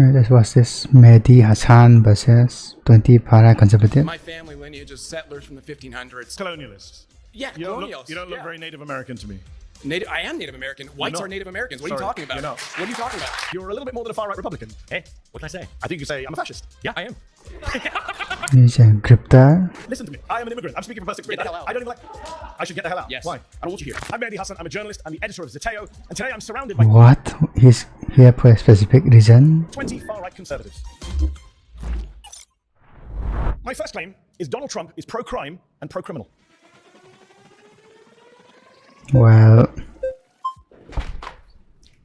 That was this Mehdi Hasan versus 20 para conservative. My family lineage is settlers from the 1500s. Colonialists. Yeah, colonials. You don't look very Native American to me. I am Native American. Whites are Native Americans. What are you talking about? You're not. What are you talking about? You're a little bit more than a far-right Republican. Hey, what can I say? I think you say, I'm a fascist. Yeah, I am. He's a crypto. Listen to me. I am an immigrant. I'm speaking from first experience. Get the hell out. I don't even like... I should get the hell out. Yes. Why? I don't want you here. I'm Mehdi Hasan. I'm a journalist. I'm the editor of Zeteo. And today I'm surrounded by What? He's here for a specific reason. 20 far-right conservatives. My first claim is Donald Trump is pro-crime and pro-criminal. Well,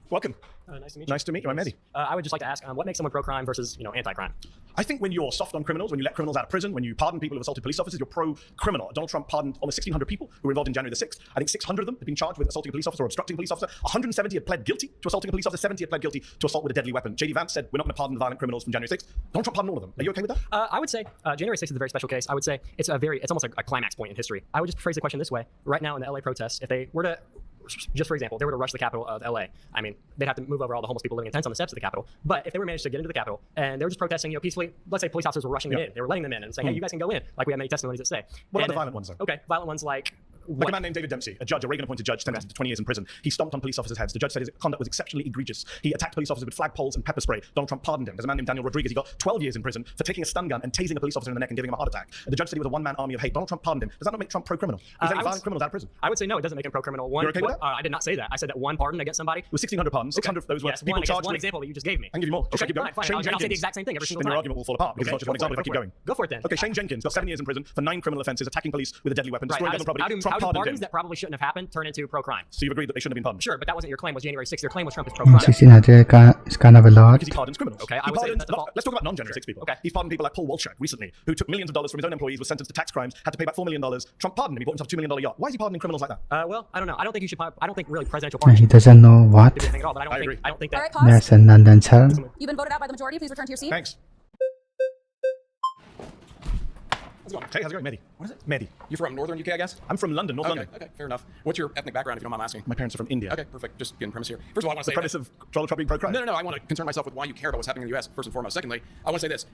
Welcome. Nice to meet you. Nice to meet you. I'm Mehdi. I would just like to ask, what makes someone pro-crime versus, anti-crime? I think when you're soft on criminals, when you let criminals out of prison, when you pardon people who've assaulted police officers, you're pro-criminal. Donald Trump pardoned almost 1,600 people who were involved in January the 6th. I think 600 of them had been charged with assaulting a police officer or obstructing a police officer. 170 had pled guilty to assaulting a police officer. 70 had pled guilty to assault with a deadly weapon. J.D. Vance said, we're not going to pardon the violent criminals from January 6th. Donald Trump pardoned all of them. Are you okay with that? I would say January 6th is a very special case. I would say it's almost like a climax point in history. I would just phrase the question this way. Right now in the LA protests, if they were to, just for example, they were to rush the capital of LA, I mean, they'd have to move over all the homeless people living in tents on the steps of the Capitol. But if they were managed to get into the Capitol and they were just protesting, peacefully, let's say police officers were rushing them in, they were letting them in and saying, hey, you guys can go in, like we have many testimonies that say. What about the violent ones, though? Okay, violent ones like a man named David Dempsey, a judge, a Reagan-appointed judge, sentenced to 20 years in prison. He stomped on police officers' heads. The judge said his conduct was exceptionally egregious. He attacked police officers with flagpoles and pepper spray. Donald Trump pardoned him. There's a man named Daniel Rodriguez. He got 12 years in prison for taking a stun gun and tasing a police officer in the neck and giving him a heart attack. The judge said he was a one-man army of hate. Donald Trump pardoned him. Does that not make Trump pro-criminal? He's letting violent criminals out of prison. I would say no, it doesn't make him pro-criminal. You're okay with that? I did not say that. I said that one pardon against somebody. It was 1,600 pardons. 600 of those were people charged one with... example that you just gave me. I can give you more. Okay, Keep going. fine. I'll say the exact same thing every single Then time. your argument will fall apart because it's not just one example. If I keep going. Go for it then. Okay, Shane Jenkins got 7 years in prison for 9 criminal offences, attacking police with a deadly weapon, destroying government property. Trump How do pardoned pardons him. that probably shouldn't have happened turn into pro-crime? So you've agreed that they shouldn't have been pardoned? Sure, but that wasn't your claim. Was January 6th? Your claim was Trump is pro-crime. 1600 is kind of a lot. Because he pardons criminals. Okay, I would say that's a fault. Let's talk about non-January 6 people. Okay. He's pardoned people like Paul Walshak recently, who took millions of dollars from his own employees, was sentenced to tax crimes, had to pay back $4 million. Trump pardoned him. He bought himself a $2 million yacht. Why is he pardoning criminals like that? Well, I don't know. I don't think you should. I don't think really presidential And he pardons doesn't know what. should be a thing at all. But I agree. I don't think that. All right, pause. There's a non-dancer. You've been voted out by the majority. Please return to your seat. Thanks. How's it going? Hey, how's it going, Mehdi? What is it? Mehdi. You're from northern UK, I guess? I'm from London, North London. Okay, fair enough. What's your ethnic background, if you don't mind asking? My parents are from India. Okay, perfect. Just getting premise here. First of all, I want to The say... premise of Donald Trump being pro-crime? No. I want to concern myself with why you care about what's happening in the U.S., first and foremost. Secondly, I want to say this.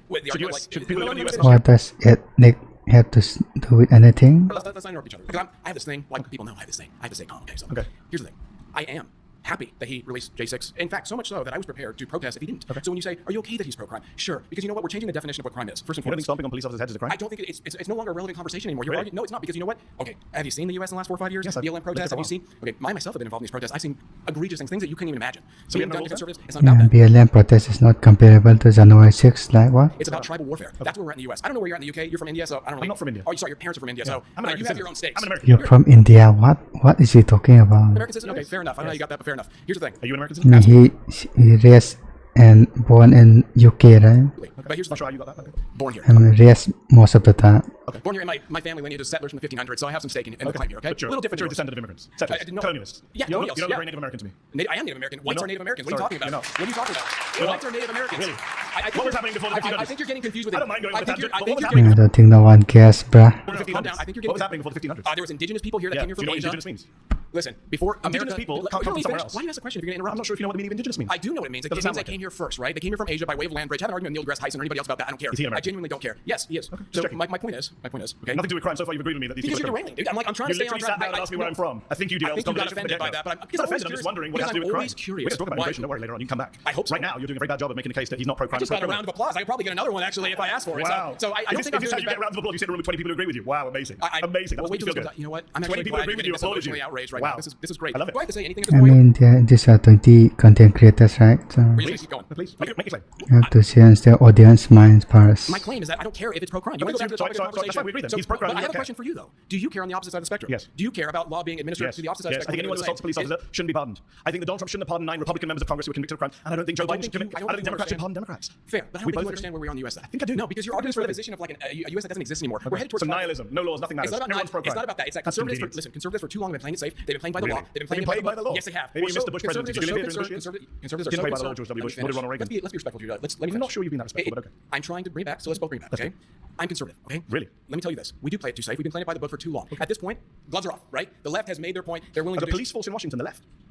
Should people live in the US? What does ethnic have to do with anything? Let's not interrupt each other. Because I have this thing, like people know I have this thing. I have to stay calm, okay? So here's the thing. I am happy that he released J6. In fact, so much so that I was prepared to protest if he didn't. So when you say, are you okay that he's pro-crime? Sure. Because you know what? We're changing the definition of what crime is. First and You don't think foremost. stomping on police officers' heads is a crime? I don't think it's no longer a relevant conversation anymore. You're Really? arguing, no, it's not, because you know what? Okay, have you seen the U.S. in the last 4 or 5 years? Yes, I've BLM lived protests. there Have for you a seen? Okay, I myself have been involved in these protests. I've seen egregious things that you can't even imagine. So we Being have no done to rules conservatives, it's not about Yeah, that. BLM protest is not comparable to January 6th, like what? It's about tribal warfare. That's where we're at in the U.S. I don't know where you're at in the U.K. You're from India, so I don't know. I'm not from India. Oh, sorry, your parents are from India, so I'm an you American have your own citizen. states. I'm an American. You're from India. What is he talking about? American citizen? Okay, fair enough. I don't know how you got that, but fair enough. Here's the thing. Are you an American I citizen? mean, he raised and born in UK, right? But here's the Not sure how you got that. Okay. born here. I mean, raised most of the time. Okay. Born here, and my family lineage is settlers from the 1500s, so I have some stake in the claim here, okay? But you're a little different. You're a descendant of immigrants. Settlers. I didn't know. Colonialists. Yeah, You don't colonials, look yeah. very Native American to me. I am Native American. Whites not. are Native Americans. What Sorry, are you talking you're about? not. What are you talking about? You're Whites not. are Native Americans. Really? I think What was you're- happening before the 1500s? I think you're getting confused with I it. don't mind going with the tangent, but what was I happening? don't think no one cares, bruh. Calm down. I think you're What was getting... happening before the 1500s? There was indigenous people here that Yeah. came here Do from you know what Asia. indigenous means? Listen, before Indigenous America... people Let can't come me from somewhere finish. else. Why do you ask a question if you're going to interrupt? I'm not sure if you know what the meaning of indigenous means. I do know what it means. It Doesn't means sound they like came here first, right? They came here from Asia by way of land bridge. Have an argument with Neil deGrasse Tyson or anybody else about that. I don't care. Is he I American? genuinely don't care. Yes, he is. just So checking. my point is, okay? Nothing to do with crime. So far, you've agreed with me that these Because people you're are criminals. derailing. I'm trying to You stay on literally track. sat down and asked me where I'm from. I think you derailed. I think you got offended by that, but I'm not offended. I'm just wondering what it has to do with crime. always curious. We're going to talk about why- immigration. Don't worry, later on you can come back. I hope so. Right now, you're doing a very bad job of making the case that he's not pro-crime. I just got a round of applause. I could probably get another one actually if I asked for it. Wow. So I don't think I'm Is this how doing you get rounds of applause? You sit in a room with 20 people who agree with you. Wow, amazing. Amazing. Well, That wait makes till me feel this good. You know what? I'm 20 actually people glad agree you're with getting you, this applaud you. emotionally outraged right Wow. now. This is great. I love it. Do I have to say anything at this I point? mean, these are 20 content creators, right? So We're just Please, gonna keep going. please, make a claim. you have to change the audience minds first. My claim is that I don't care if it's pro-crime. You want to go back to the topic of So that's conversation? why we agree then. He's pro-crime, But I you have a don't question for you, though. Do you care on the opposite side of the spectrum? Yes. Do you care about law being administered Yes. to the opposite side Yes. of I the think anyone who assaults a police officer shouldn't be pardoned. I think that Donald Trump shouldn't have pardoned 9 Republican members of Congress who were convicted of crime, and I don't think Joe Biden should. I don't think Democrats should pardon Democrats. Fair, but I We don't think you both understand where we are in the U.S. I think I do. No, because you're I arguing do for the really. position of like a U.S. that doesn't exist anymore. We're headed towards So nihilism, no laws, nothing matters. It's not about Everyone's pro-crime. It's not about that. It's that That's conservatives. idiots. Listen, conservatives for too long have been playing it safe. They've been playing by the Really? law. They've been They've playing blayed by the law? Yes, they have. Maybe you missed the Bush presidency. Did you live here during Bush? Conservatives are Didn't so play by the law, George W. Bush. What did Ronald Reagan? Let's be respectful to you. Let me I'm finish. not sure you've been that respectful, but okay. I'm trying to bring it back, so let's both bring it back, okay? I'm conservative, okay? Really? Let me tell you this. We do play it too safe. We've been playing it by the book for too long. At this point, gloves are off, right? The left has made their point. They're willing Are to the police force in Washington the left?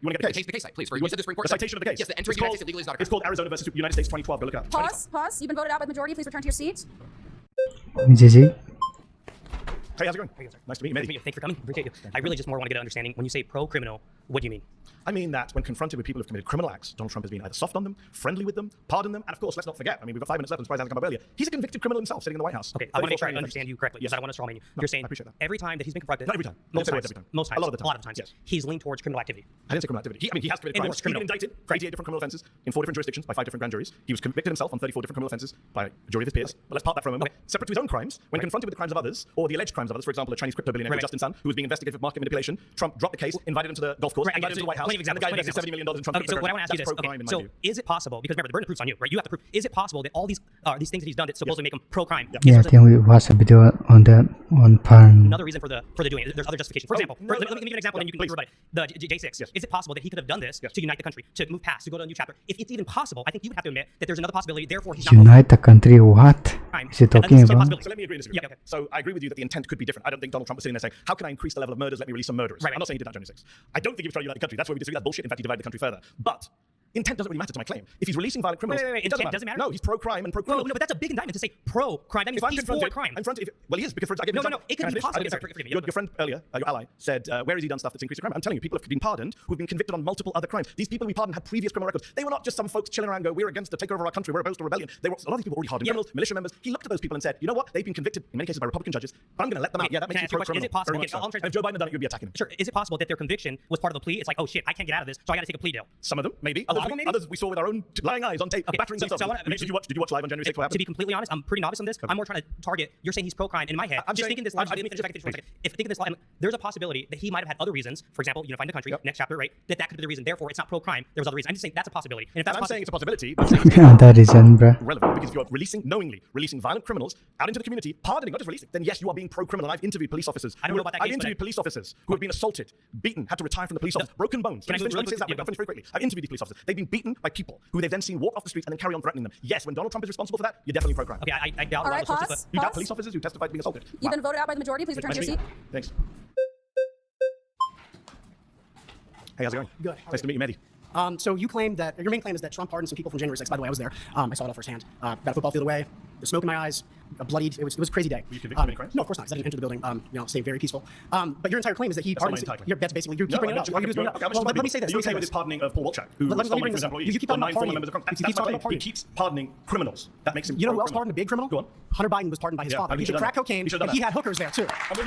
You want to get The case site, please. You You want said the Supreme Court. the citation of the case. Yes, the entry It's to the United called- States illegally is not a It's crime. called Arizona versus United States 2012. Go look it up. Pause. You've been voted out by the majority. Please return to your seats. GG. Hey, how's it going? Nice to meet you, Mehdi. Thanks for coming. Appreciate you. I really just more want to get an understanding. When you say pro-criminal, what do you mean? I mean that when confronted with people who've committed criminal acts, Donald Trump has been either soft on them, friendly with them, pardoned them, and of course, let's not forget, I mean, we've got 5 minutes left, I'm surprised it hasn't come up earlier. He's a convicted criminal himself, sitting in the White House. Okay, I want to make sure I 34 understand you correctly, because I don't want to straw man you. No, You're saying I appreciate that. every time that he's been confronted, Not every time. most Every times, time. most times, A lot of the time. times, Yes. he's leaned towards criminal activity. I didn't say criminal activity. I mean, he has committed And crimes. it's criminal. He's been indicted for 88 different criminal offences in 4 different jurisdictions by 5 different grand juries. He was convicted himself on 34 different criminal offences by a jury of his peers. But let's park that for a moment. Okay. Separate to his own crimes, when confronted with the crimes of others, or the alleged crimes of others. For example, a Chinese crypto billionaire named Justin Sun, who was being investigated for market manipulation. Trump dropped the case, invited him to the golf course, invited him to the White House, and the guy invested $70 million in Trump. Okay, so what I want to ask you is, okay, so is it possible, because remember, the burden of proof's on you, right? You have to prove, is it possible that all these things that he's done that supposedly make him pro-crime? Yeah, I think we watched a video on that on Pan. Another reason for the doing it. There's other justification. For example, let me give you an example, and then you can rebut it. The J6. Is it possible that he could have done this to unite the country, to move past, to go to a new chapter? If it's even possible, I think you would have to admit that there's another possibility. Therefore, he's not Unite the country. What is he talking about? So let me agree and disagree. Okay. So I agree with you that the intent could be different. I don't think Donald Trump was sitting there saying, how can I increase the level of murders? Let me release some murderers. I'm not saying he did that on January 6th. I don't think he was trying to unite the country. That's where we disagree. That's bullshit. In fact, he divided the country further. But intent doesn't really matter to my claim. If he's releasing violent criminals, it doesn't matter. No, he's pro-crime and pro-criminal. No, but that's a big indictment to say pro-crime. That means he's for crime. Well, he is, because for example, no, it could be possible. Your friend earlier, your ally, said, where has he done stuff that's increasing crime? I'm telling you, people have been pardoned who have been convicted on multiple other crimes. These people we pardoned had previous criminal records. They were not just some folks chilling around, we're against the takeover of our country, we're opposed to rebellion. They were a lot of these people already hardened criminals, militia members. He looked at those people and said, you know what? They've been convicted in many cases by Republican judges, but I'm going to let them out. Yeah, that makes you pro-criminal. Is it possible? And if Joe Biden had done it, you'd be attacking him. Sure. Is it possible that their conviction was part of the plea? It's like, oh shit, I can't get out of this, so I got to take a plea deal. Some of them, maybe. A lot of them, maybe? Others we saw with our own lying eyes on tape, battering themselves. Did you watch live on January 6th? What happened? To be completely honest, I'm pretty novice on this. I'm more trying to target. You're saying he's pro-crime. In my head, I'm just thinking this. If thinking this, there's a possibility that he might have had other reasons. For example, unifying the country. Next chapter, right? That could be the reason. Therefore, it's not pro-crime. There was other reasons. I'm just saying that's a possibility. And if that's I'm saying it's a possibility. That isn't, bruh. Relevant, because if you're knowingly releasing violent criminals out into the community, pardoning, not just releasing, then yes, you are being pro-criminal. I've interviewed police officers. I don't know about that case, I've interviewed police officers who have been assaulted, beaten, had to retire from the police office, broken bones. Let me finish very quickly. I've interviewed these police officers. They've been beaten by people who they've then seen walk off the streets and then carry on threatening them. Yes, when Donald Trump is responsible for that, you're definitely pro-crime. Okay, I doubt all a lot right, of sources. pause. You doubt police officers who testified to being assaulted. You've been voted out by the majority. Please return to your seat. Thanks. Hey, how's it going? Good. Nice to meet you, Mehdi. So you claim that your main claim is that Trump pardoned some people from January 6th. By the way, I was there. I saw it all firsthand. Got a football field away. There's smoke in my eyes. Bloodied. It was a crazy day. Were you convicted of any crimes? No, of course not. 'Cause I didn't enter the building. Staying very peaceful. But your entire claim is that he pardoned. That's basically you keep bringing it up. Well, let me say this. Are you okay with his pardoning of Paul Walchak, who was let me bring this up. You keep talking about pardoning. He keeps pardoning criminals. That makes him. You know who else pardoned a big criminal? Go on. Hunter Biden was pardoned by his father. He did crack cocaine, and he had hookers there too. I'm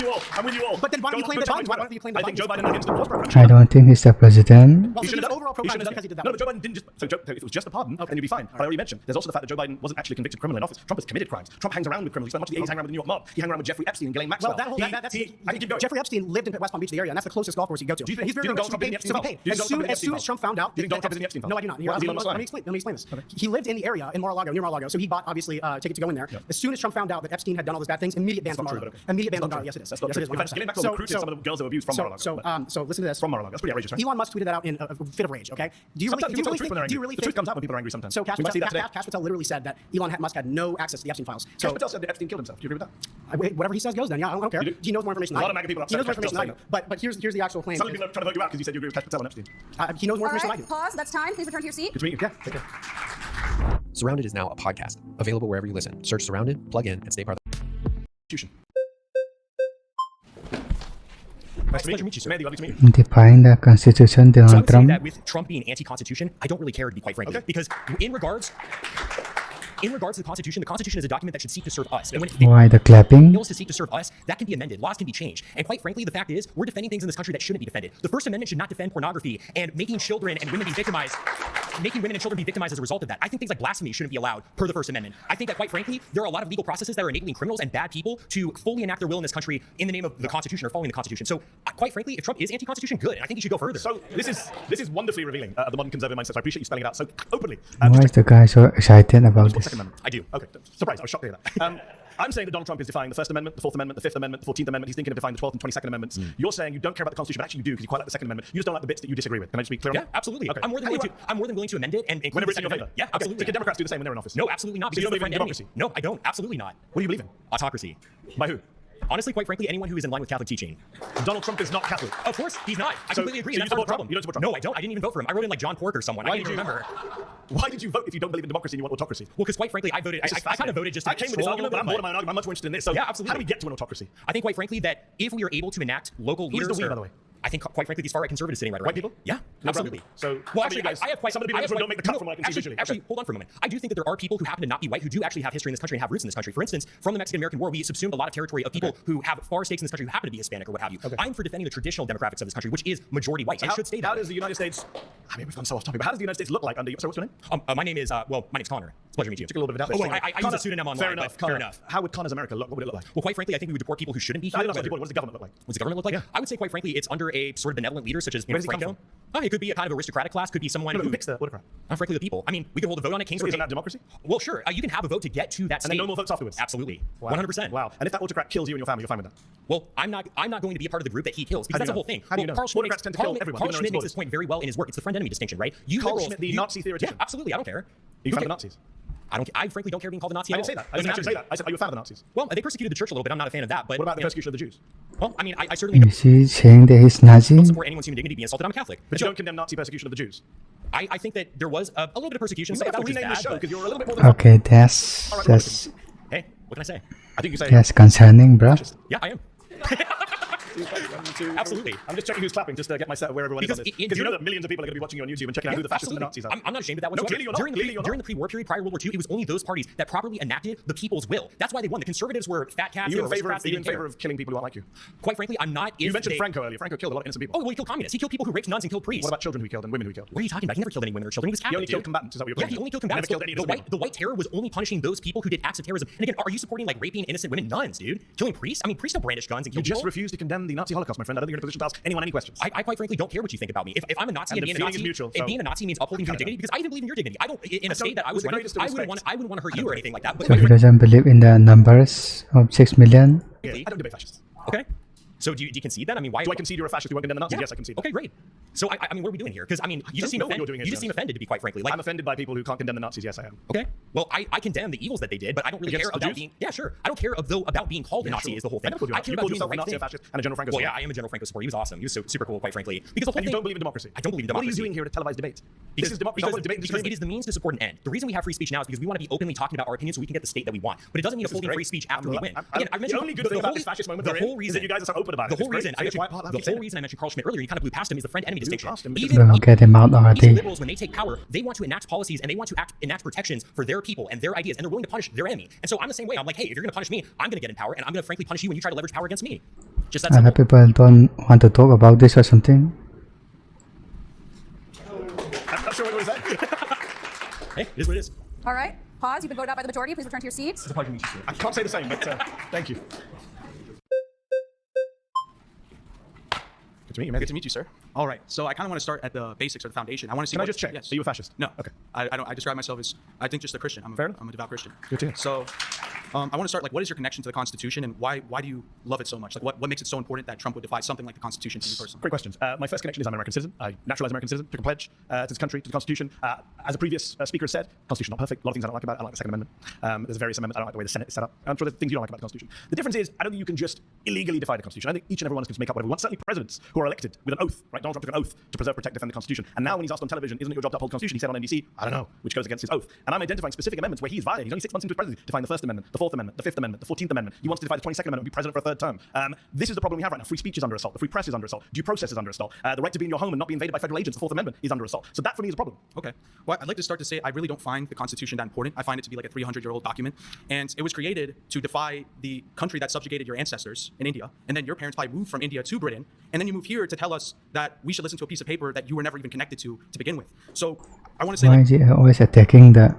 with you all. But then why don't you claim that Biden? Why don't you claim that I think Joe Biden? Biden instant was pro-crime. I don't think he's the president. Well, he's overall pro-crime because he did that. No, but Joe Biden didn't just. So if it was just a pardon, then you'd be fine. But I already mentioned there's also the fact that Joe Biden wasn't actually a convicted criminal in office. Trump has committed crimes. Trump hangs around with criminals. He spent much of the 80s hanging around with the New York mob. He hung around with Jeffrey Epstein and Ghislaine Maxwell. Well, I can keep going. Jeffrey Epstein lived in West Palm Beach, the area, and that's the closest golf course you go to. Do you think Donald Trump is in the Epstein file? As soon as Trump found out, do you think Donald Trump is in the Epstein file? No, I do not. Let me explain this. He lived in the area in Mar-a-Lago, near Mar-a-Lago, so he bought obviously ticket to go in there. As soon as Trump found out that Epstein had done all those bad things, immediate ban from Mar-a-Go. Immediate ban from Mar-a-go. Yes, it is. That's not true. In fact, Ghislaine Maxwell recruited some of the girls that were abused from Mar-a-Lago. So listen to this. From Mar-a-Lago. That's pretty outrageous, right? Elon Musk tweeted that out in a fit of rage. Okay. Do you really think? The truth comes out when people are angry sometimes. So Cash Patel literally said that Elon Musk had no access to the Epstein files. Cash Patel said that Epstein killed himself. Do you agree with that? Whatever he says goes then. Yeah, I don't care. He knows more information than I do. A lot of MAGA people He knows more information than I do. But here's the actual claim. Some people are trying to vote you out because you said you agree with Cash Patel and Epstein. He knows more All information right, than I do. pause. That's time. Please return to your seat. Good to meet you. Yeah, take care. Surrounded is now a podcast, available wherever you listen. Search Surrounded, plug in, and stay part of the Constitution. Nice to meet you, sir. Mehdi, lovely to meet you. Define the Constitution, So I Donald would say Trump. that with Trump being anti-constitution, I don't really care to be quite frank, because in regards to the Constitution is a document that should seek to serve us. And when it Why the clapping? fails to seek to serve us, that can be amended. Laws can be changed. And quite frankly, the fact is, we're defending things in this country that shouldn't be defended. The First Amendment should not defend pornography and making children and women be victimized. Making women and children be victimized as a result of that. I think things like blasphemy shouldn't be allowed per the First Amendment. I think that, quite frankly, there are a lot of legal processes that are enabling criminals and bad people to fully enact their will in this country in the name of the Constitution or following the Constitution. So, quite frankly, if Trump is anti-Constitution, good. And I think he should go further. So this is wonderfully revealing of the modern conservative mindset. So I appreciate you spelling it out so openly. Why is the guy so excited about this? Second Amendment. I do. Okay. Surprise. I was shocked to hear that. I'm saying that Donald Trump is defying the First Amendment, the Fourth Amendment, the Fifth Amendment, the 14th Amendment. He's thinking of defying the 12th and 22nd Amendments. You're saying you don't care about the Constitution, but actually you do because you quite like the Second Amendment. You just don't like the bits that you disagree with. Can I just be clear on Yeah, that? absolutely. Okay. I'm more than willing to amend it and include Whenever the it's in your Second favor. Amendment. Yeah, absolutely. So can Democrats do the same when they're in office? No, absolutely not. So you don't believe in enemy. democracy? No, I don't. Absolutely not. What do you believe in? Autocracy. By who? Honestly, quite frankly, anyone who is in line with Catholic teaching. Donald Trump is not Catholic. Of course, he's not. I completely agree. So And you that's support the Trump? problem. You don't support Trump? No, I don't. I didn't even vote for him. I wrote in like John Pork or someone. I can't even remember. Why did you vote if you don't believe in democracy and you want autocracy? Well, because quite frankly, I voted. I kind of voted just to I came with this argument, but I'm bored of my own argument. I'm much more interested in this. So Yeah, absolutely. how do we get to an autocracy? I think, quite frankly, that if we are able to enact local Who's leaders, the we, by the way? I think, quite frankly, these far-right conservatives sitting right around White me. people? Yeah, absolutely. So, well, some of you guys, I have quite some of the people in this room don't make the cut from what I can see visually. Actually, hold on for a moment. I do think that there are people who happen to not be white who do actually have history in this country and have roots in this country. For instance, from the Mexican-American War, we subsumed a lot of territory of people who have far stakes in this country who happen to be Hispanic or what have you. I'm for defending the traditional demographics of this country, which is majority white. It should stay that How way. does the United States? I mean, we've gone so off topic. But how does the United States look like under? So what's your name? My name is my name's Connor. It's a pleasure to meet you. Took a little bit of Oh, doubt. well, I use a pseudonym online. Fair enough. Fair enough. How would Connor's America look? What would it look like? Well, quite frankly, I think we would deport people who shouldn't be here. I don't know. What does the government look like? What's the government look like? Yeah. I would say, quite frankly, it's under a sort of benevolent leader, such as Where does he come Franco. It could be a kind of aristocratic class. Could be someone Who who picks the autocrat? frankly, the people. I mean, we could hold a vote on it. Kings Isn't that democracy? Well, sure. You can have a vote to get to that state. And then no more votes afterwards. Absolutely. Wow. 100%. Wow. And if that autocrat kills you and your family, you're fine with that? Well, I'm not going to be a part of the group that he kills because How that's do the you whole know? thing. How do you know? Carl Schmitt Autocrats tend to kill everyone, Carl even though Schmitt it's makes this point very well in his work. It's the friend-enemy distinction, right? You Carl liberals, Schmitt, the Nazi theoretician. Yeah, absolutely. I don't care. Are you a fan of the Nazis? I frankly don't care being called a Nazi. I at didn't say all. that. I didn't Doesn't actually say matter. that. I said, are you a fan of the Nazis? Well, they persecuted the church a little bit. I'm not a fan of that. But What about the you know, persecution of the Jews? Well, I mean, I certainly Is he saying that he's Nazi? don't support anyone's human dignity being insulted. I'm a Catholic. But you don't condemn Nazi persecution of the Jews. I think that there was a little bit of persecution. You Some have of to that was rename the bad, show but- because you're a little bit more than Okay, that's Hey, what can I say? I think you say. that's concerning, bro. Yeah, I am. Absolutely. I'm just checking who's clapping just to get myself where everyone is on Because this. in- Because you know during- that millions of people are going to be watching you on YouTube and checking out who the fascists and the Nazis are. I'm not ashamed of that No, whatsoever. clearly you're not. During the Clearly you're not. pre-war period, prior World War II, it was only those parties that properly enacted the people's will. That's why they won. The conservatives were fat cats. Are you they in were favor aristocrats, of, they are you in didn't favor care. of killing people who aren't like you? Quite frankly, I'm not. You if mentioned they- Franco earlier. Franco killed a lot of innocent people. Oh, well, he killed communists. He killed people who raped nuns and killed priests. What about children who he killed and women who he killed? What are you talking about? He never killed any women or children. He was He Catholic. only killed dude. combatants. Is that what you're Yeah, claiming? he only killed He never combatants. killed any The innocent white terror was only punishing those people who did acts of terrorism. And again, are you supporting like raping innocent women? Nuns, dude. Killing priests? I mean, priests don't brandish guns and kill You just people. refuse to condemn the Nazi Holocaust, my friend. I don't think you're in a position to ask anyone any questions. I quite frankly don't care what you think about me. If I'm a Nazi And and the being a feeling is Nazi, mutual, and so- being a Nazi means upholding human dignity, because I even believe in your dignity. I don't in a state that I was with the running. greatest of I wouldn't respect. want to hurt you or anything like that. But So he doesn't believe in the numbers of 6 million. Yeah, I don't debate fascists. okay. So do you concede that? I mean, why? Do I concede you're a fascist who won't condemn the Nazis? Yeah. Yes, I concede. Okay, great. So I mean, what are we doing here? Because I mean, you just seem know what you're doing here, you just seem to be honest. offended, to be quite frankly. Like, I'm offended by people who can't condemn the Nazis. Yes, I am. okay. Well, I condemn the evils that they did, but I don't really Against care the about Jews? being. Yeah, sure. I don't care about being called a Nazi. sure. Is the whole I thing. never called you a Nazi. care You about called doing the yourself a right Nazi, thing. a fascist, and a General Franco Well, yeah, supporter. I am a General Franco supporter. He was awesome. He was so super cool, quite frankly. Because the whole And you thing. don't believe in democracy. I don't believe in What are democracy. you doing here at a televised debate? Because, This is democracy. because, Not a debate. because it is the means to support an end. The reason we have free speech now is because we want to be openly talking about our opinions so we can get the state that we want. But it doesn't mean This is upholding great. free speech after we win. Again, I mentioned the only good thing about this fascist moment the we're whole in is reason that you guys are so open about the it. whole It's great. reason Say the quiet part, I'll the keep saying whole it. reason I mentioned Carl Schmitt earlier, you kind of blew past him, is the friend enemy distinction. past him, Even Bro, get him out already. even liberals, when they take power, they want to enact policies and they want to enact protections for their people and their ideas, and they're willing to punish their enemy. And so I'm the same way. I'm like, hey, if you're going to punish me, I'm going to get in power, and I'm going to frankly punish you when you try to leverage power against me. Just that Other simple. people don't want to talk about this or something. I'm not sure what it was that. Hey, it is what it is. All right. Pause. You've been voted out by the majority. Please return to your seats. I can't say the same, but thank you. Good to meet you, man. Good to meet you, sir. All right. So I kind of want to start at the basics or the foundation. I want to see. Can I what- just check? Yes. Are you a fascist? No. Okay. I don't. I describe myself as I think just a Christian. Fair enough. I'm a devout Christian. Good to hear. So I want to start like, what is your connection to the Constitution, and why do you love it so much? Like, what makes it so important that Trump would defy something like the Constitution to you personally? Great questions. My first connection is I'm an American citizen. I naturalized American citizen, took a pledge to this country, to the Constitution. As a previous speaker said, Constitution not perfect. A lot of things I don't like about it. I don't like the Second Amendment. There's various amendments. I don't like the way the Senate is set up. I'm sure there's things you don't like about the Constitution. The difference is, I don't think you can just illegally defy the Constitution. I think each and every one of us can just make up whatever we want. Certainly presidents who are elected with an oath, right? Donald Trump took an oath to preserve, protect, defend the Constitution. And now when he's asked on television, isn't it your job to uphold the Constitution? He said on NBC, I don't know, which goes against his oath. And I'm identifying specific amendments where he's violated. He's only 6 months into his presidency, defying the First Amendment, the Fourth Amendment, the Fifth Amendment, the 14th Amendment. He wants to defy the 22nd Amendment and be president for a third term. This is the problem we have right now. Free speech is under assault. The free press is under assault. Due process is under assault. The right to be in your home and not be invaded by federal agents, the Fourth Amendment, is under assault. So that for me is a problem. Okay. Well, I'd like to start to say I really don't find the Constitution that important. I find it to be like a 300-year-old document. And it was created to defy the country that subjugated your ancestors in India. And then your parents probably moved from India to Britain. And then you move here to tell us that we should listen to a piece of paper that you were never even connected to begin with. So I want to say, Why like, is he always attacking the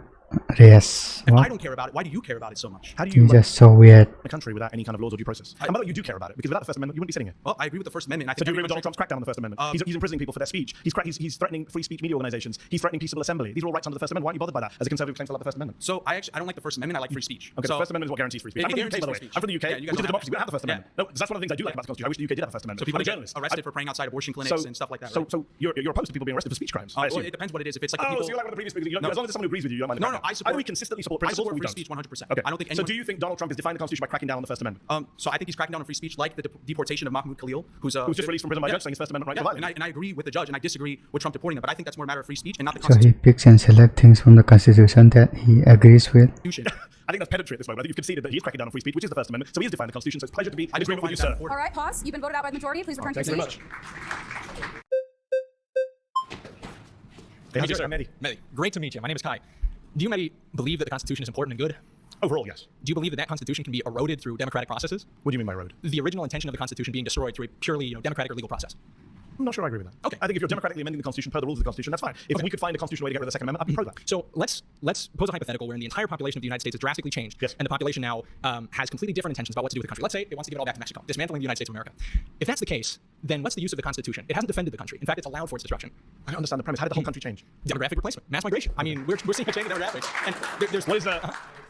race? if I What? don't care about it, why do you care about it so much? How do you He's run just so weird. a country without any kind of laws or due process? And by the way, you do care about it, because without the First Amendment, you wouldn't be sitting here. Well, I agree with the First Amendment. I So think do you agree with everyone's Donald Trump's crackdown on the First Amendment? He's imprisoning people for their speech. He's threatening free speech media organizations. He's threatening peaceable assembly. These are all rights under the First Amendment. Why aren't you bothered by that? As a conservative claims to love the First Amendment. So I don't like the First Amendment. I like free speech. Okay, so, the First Amendment is what guarantees free speech. It I'm from the UK, guarantees by the way. free speech. I'm from the UK, Yeah, you guys which is a don't have democracy. We don't have the First Yeah. Amendment. No, that's one of the things I do like about the Constitution. I wish the UK did have the First Amendment. So people I'm a get journalist. arrested for praying outside abortion clinics and stuff like that. So, Right? so you're opposed to people being arrested for speech crimes. I Well, assume. it depends what it is. If it's like the Oh, people. so you're like one of the previous speakers. No. As long as there's someone who agrees with you, you don't mind. No, I support. Either we consistently support I principles support or we free don't. speech 100%. Okay. I don't think So anyone. do you think Donald Trump is defying the Constitution by cracking down on the First Amendment? So I think he's cracking down on free speech, like the deportation of Mahmoud Khalil, who's Who's just released from prison by a judge saying his First Amendment rights are violated? and I agree with the judge, and I disagree with Trump deporting them. But I think that's more a matter of free speech and not the So he Constitution. picks and selects things from the Constitution that he agrees with. think that's pedantry at this moment. I think you've conceded that he's cracking down on free speech, which is the First Amendment. So he is defying the Constitution. So it's a pleasure to be in agreement with you, sir. All right, pause. You've been voted out by the majority. Please return to Thank your you very seat. much. Hey, how's it going, Mehdi? Mehdi, great to meet you. My name is Kai. Do you, Mehdi, believe that the Constitution is important and good? Overall, yes. Do you believe that that Constitution can be eroded through democratic processes? What do you mean by road? The original intention of the Constitution being destroyed through a purely democratic or legal process. I'm not sure I agree with that. Okay. I think if you're democratically amending the Constitution per the rules of the Constitution, that's fine. If we could find a constitutional way to get rid of the Second Amendment, I'd be pro that. So let's pose a hypothetical wherein the entire population of the United States has drastically changed, Yes. and the population now has completely different intentions about what to do with the country. Let's say it wants to give it all back to Mexico, dismantling the United States of America. If that's the case, then what's the use of the Constitution? It hasn't defended the country. In fact, it's allowed for its destruction. I don't understand the premise. How did the whole country change? Demographic replacement, mass migration. I mean, we're seeing a change in demographics. And there's What is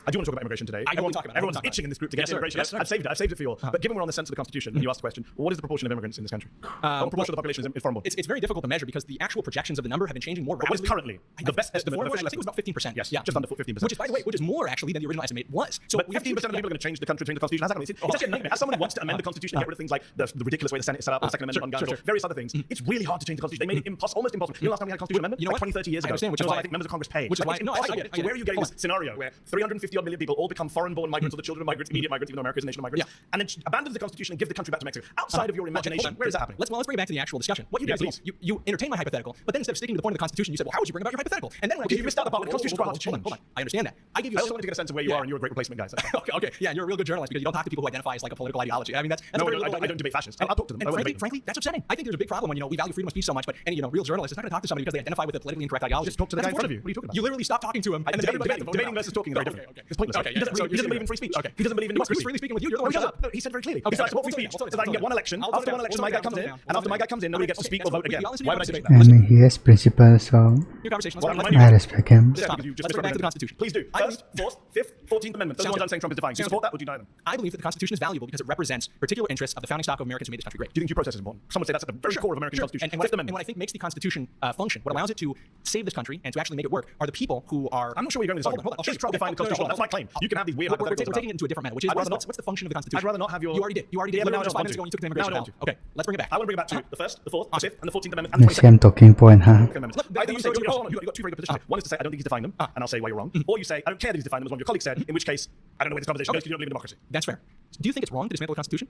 I do want to talk about immigration today. I know we'll talk about it. Everyone's itching in this group to get to immigration. Yes, sir. I've saved it for you all. But given we're on the sense of the Constitution, and you asked the question, what is the proportion of immigrants in this country? What proportion of the population is foreign born? It's very difficult to measure because the actual projections of the number have been changing more What rapidly. is currently? The best estimate of official I think it was about 15%. Yes, yeah, just under 15%. Which is, by the way, which is more actually than the original estimate was. So but 15% of people are going to change the country, change the Constitution. It's actually a nightmare. As someone who wants to amend the Constitution and get rid of things like the ridiculous way the Senate is set up, the Second Amendment on guns, or various other things, it's really hard to change the Constitution. They made it almost impossible. You know, last time we had a constitutional amendment, you know like what? 20, 30 years ago. I understand, which is why why I think members of Congress pay. Which is why no, I get it. So where are you getting Hold this scenario where 350 odd million people all become foreign-born migrants or the children of migrants, immediate migrants, even though America is a nation of migrants, and then abandon the Constitution and give the country back to Mexico? Outside of your imagination, where is that happening? Let's bring it back to the actual discussion. What you did is you entertained my hypothetical, but then instead of sticking to the point of the Constitution, you said, well, how would you bring about your hypothetical? And then when I gave you missed out the part where the Constitution hold on. I understand that. I give you. I also wanted to get a sense of where you are, and you're a great replacement guy. So. Okay. Yeah, and you're a real good journalist because you don't talk to people who identify as like a political ideology. I mean, that's no, a very I don't debate fascists. I'll talk to them. And frankly, that's upsetting. I think there's a big problem when we value freedom of speech so much, but any real journalist is not going to talk to somebody because they identify with a politically incorrect ideology. Just talk to the guy in front of you. What are you talking about? You literally stop talking to him. And debating versus talking is very different. It's pointless. Okay, He doesn't believe in free speech. He doesn't believe in democracy. Who's freely speaking with you? You're the one who shut up. No, he said very clearly. He said I support free speech so that I can get one election. After one election, my guy comes in, and after my guy comes in, nobody gets to speak or vote again. Why would I debate that? And he has principles, so Your conversation. I respect him. Let's go back to the Constitution. Please do. First, fourth, fifth, 14th Amendment. Those are the ones I'm saying Trump is defying. Do you support that or do you deny them? I believe that the Constitution is valuable because it represents particular interests of the founding stock of Americans who made this country great. Do you think due process is important? Some would say that's at the very core of American Constitution. And what I think makes the Constitution function, what allows it to save this country and to actually make it work, are the people who are. I'm not sure where you're going with this argument. Hold on. Just define the Constitution. That's my claim. You can have these weird hypotheticals. We're taking it into a different manner, which is what's the function of the Constitution? I'd rather not have your. You already did. You already did. Yeah, but now just 5 minutes I ago when you took the immigration down. Okay, let's bring it back. I want to bring it back to the first, the fourth, the fifth, and the 14th Amendment. And the Same talking point, huh? I think you say you've got two very good positions. One is to say I don't think he's defying them, and I'll say why you're wrong. Or you say I don't care that he's defying them, as one of your colleagues said. In which case, I don't know where this conversation goes because you don't believe in democracy. That's fair. Do you think it's wrong to dismantle the Constitution?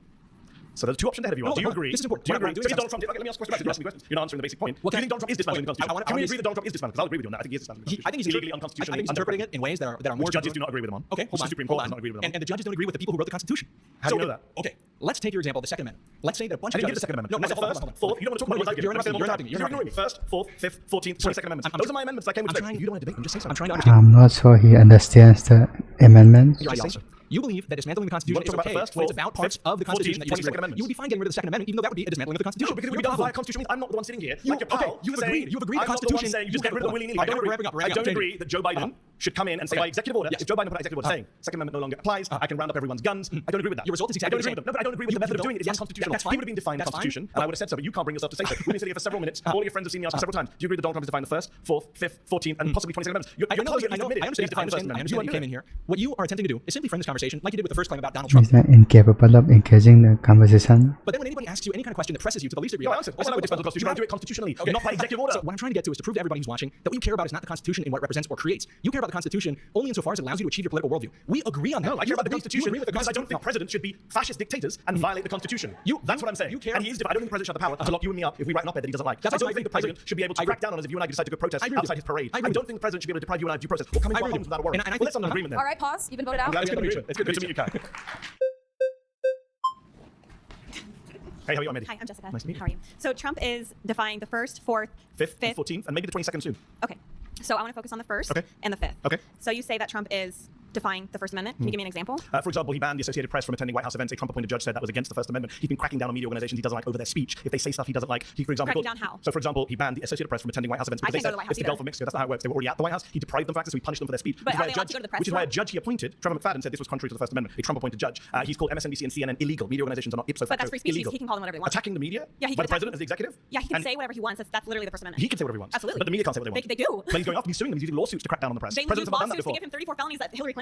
So there's two options ahead of you. Do you agree? This is important. Do you agree? Okay, Donald Trump. Okay, let me ask a question. You're asking me questions. You're not answering the basic point. Do you think Donald Trump is dismantling the Constitution? Can we agree that Donald Trump is dismantling? Because I'll agree with you on that. I think he is dismantling the Constitution. I think he's illegally, unconstitutionally. I think he's interpreting it in ways that are more. Judges do not agree with him on. Okay, hold on. The Supreme Court does not agree with him on. And the judges don't agree with the people who wrote the Constitution. How do you know that? Okay, let's take your example of the Second Amendment. Let's say that a bunch of I didn't judges. give the Second Amendment. No, first, fourth. You don't want to talk about what I give. You're interrupting me. You're ignoring me. First, fourth, fifth, 14th, 22nd Amendments. Those are my amendments I came with today. You don't want to debate them. Just say something. I'm trying to understand. I'm not sure he understands the amendments. You believe that dismantling the Constitution is okay when it's about parts of the Constitution that you disagree with. You would be fine getting rid of the Second Amendment, even though that would be a dismantling of the Constitution. No, because it would be done via Constitution. I'm not the one sitting here. Like your pal. You've agreed the Constitution. You just get rid of it willy-nilly. I don't agree that Joe Biden should come in and say by executive order, if Joe Biden put out executive order saying Second Amendment no longer applies, I can round up everyone's guns. I don't agree with that. Your result is exactly the same. No, but I don't agree with the method of doing it. It's unconstitutional. He would have been defined the Constitution, and I would have said so, but you can't bring yourself to say so. We've been sitting here for several minutes. All your friends have seen me ask several times. Do you agree that Donald Trump is defined the first, fourth, fifth, 14th, and possibly 22nd Amendments? I understand you came in here. What you are attempting to do is simply frame this conversation like you did with the first claim about Donald Trump. He's not incapable of engaging the conversation. But then when anybody asks you any kind of question that presses you to the least degree, I answer. I would dismantle the Constitution. I do it constitutionally, not by executive order. So what I'm trying to get to is to prove to everybody who's watching that what you care about is not the Constitution and what it represents or creates. You care about the Constitution only insofar as it allows you to achieve your political worldview. We agree on that. No, I care about the Constitution because I don't think presidents should be fascist dictators and violate the Constitution. That's what I'm saying. And he is. I don't think the president should have the power to lock you and me up if we write an op-ed that he doesn't like. I don't think the president should be able to crack down on us if you and I decide to go protest outside his parade. I don't think the president should be able to deprive you and I of due process or come into our homes without a warrant. Well, let's have an agreement then. All right, pause. You've been voted out. It's good to meet you, Kai. Hey, how are you, Mehdi? Hi, I'm Jessica. Nice to meet you. How are you? So Trump is defying the first, fourth, fifth, 14th, and maybe the 22nd soon. Okay. So I want to focus on the first and the fifth. Okay. So you say that Trump is defying the First Amendment. Can you give me an example? For example, he banned the Associated Press from attending White House events. A Trump-appointed judge said that was against the First Amendment. He's been cracking down on media organizations he doesn't like over their speech. If they say stuff he doesn't like, he, for example, cracking down how? So, for example, he banned the Associated Press from attending White House events because they said it's the Gulf of Mexico. That's not how it works. They were already at the White House. He deprived them of access, so he punished them for their speech. But are they allowed to go to the press? Which is why a judge he appointed, Trevor McFadden, said this was contrary to the First Amendment. A Trump-appointed judge. He's called MSNBC and CNN illegal. Media organizations are not ipso facto But that's free speech. illegal. He can call them whatever he wants. Attacking the media? Yeah, he by can the president as the executive? Yeah, he can say whatever he wants. That's literally the First Amendment. He can say whatever he wants. Absolutely. But the media can't say what they want. They do. But he's going off and he's suing them. He's using lawsuits to crack down on the press. They use lawsuits to give him 34 felonies that Hillary Clinton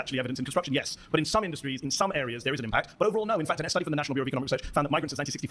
actually evidence in construction, yes. But in some industries, in some areas, there is an impact. But overall, no. In fact, a study from the National Bureau of Economic Research found that migrants since 1965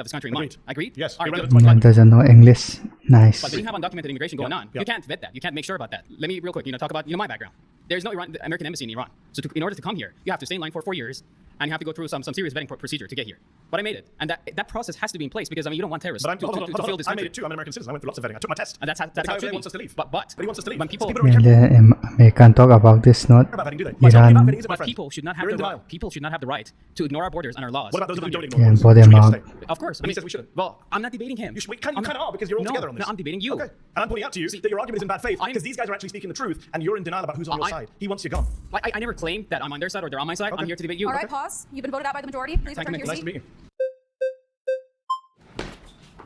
of this country in mind. Agreed? Yes. All right, good. Man doesn't know English. Nice. But then you have undocumented immigration going on. You can't vet that. You can't make sure about that. Let me real quick, talk about my background. There's no American embassy in Iran. So in order to come here, you have to stay in line for 4 years. and you have to go through some serious vetting procedure to get here. But I made it, and that process has to be in place because I mean you don't want terrorists But to fill this I country. made it too. I'm an American citizen. I went through lots of vetting. I took my test. And that's how the guy it should be. wants us to leave. But he wants us to leave. when people The American talk about this, not About vetting, do they? Well, tell me about vetting, Iran. is it, my But friend? people should not have You're in the denial. right. People should not have the right to ignore our borders and our laws. What about those of us who don't ignore Yeah, borders? body Should we mark. just stay? Of course. I He mean, says we shouldn't. Well, I'm not debating him. You kind of are because you're all together on this. No, I'm debating you. Okay. And I'm pointing out to you that your argument is in bad faith because these guys are actually speaking the truth and you're in denial about who's on your side. He wants you gone. I never claimed that I'm on their side or they're on my side. Okay. I'm here to debate you. All right, pause. You've been voted out by the majority. Please return to your Nice seat. to meet you.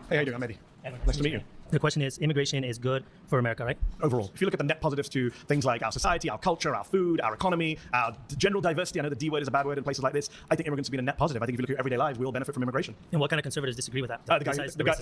Hey, how you doing? I'm Mehdi. Nice to meet you. The question is, immigration is good for America, right? Overall, if you look at the net positives to things like our society, our culture, our food, our economy, our general diversity, I know the D word is a bad word in places like this. I think immigrants have been a net positive. I think if you look at everyday lives, we all benefit from immigration. And what kind of conservatives disagree with that?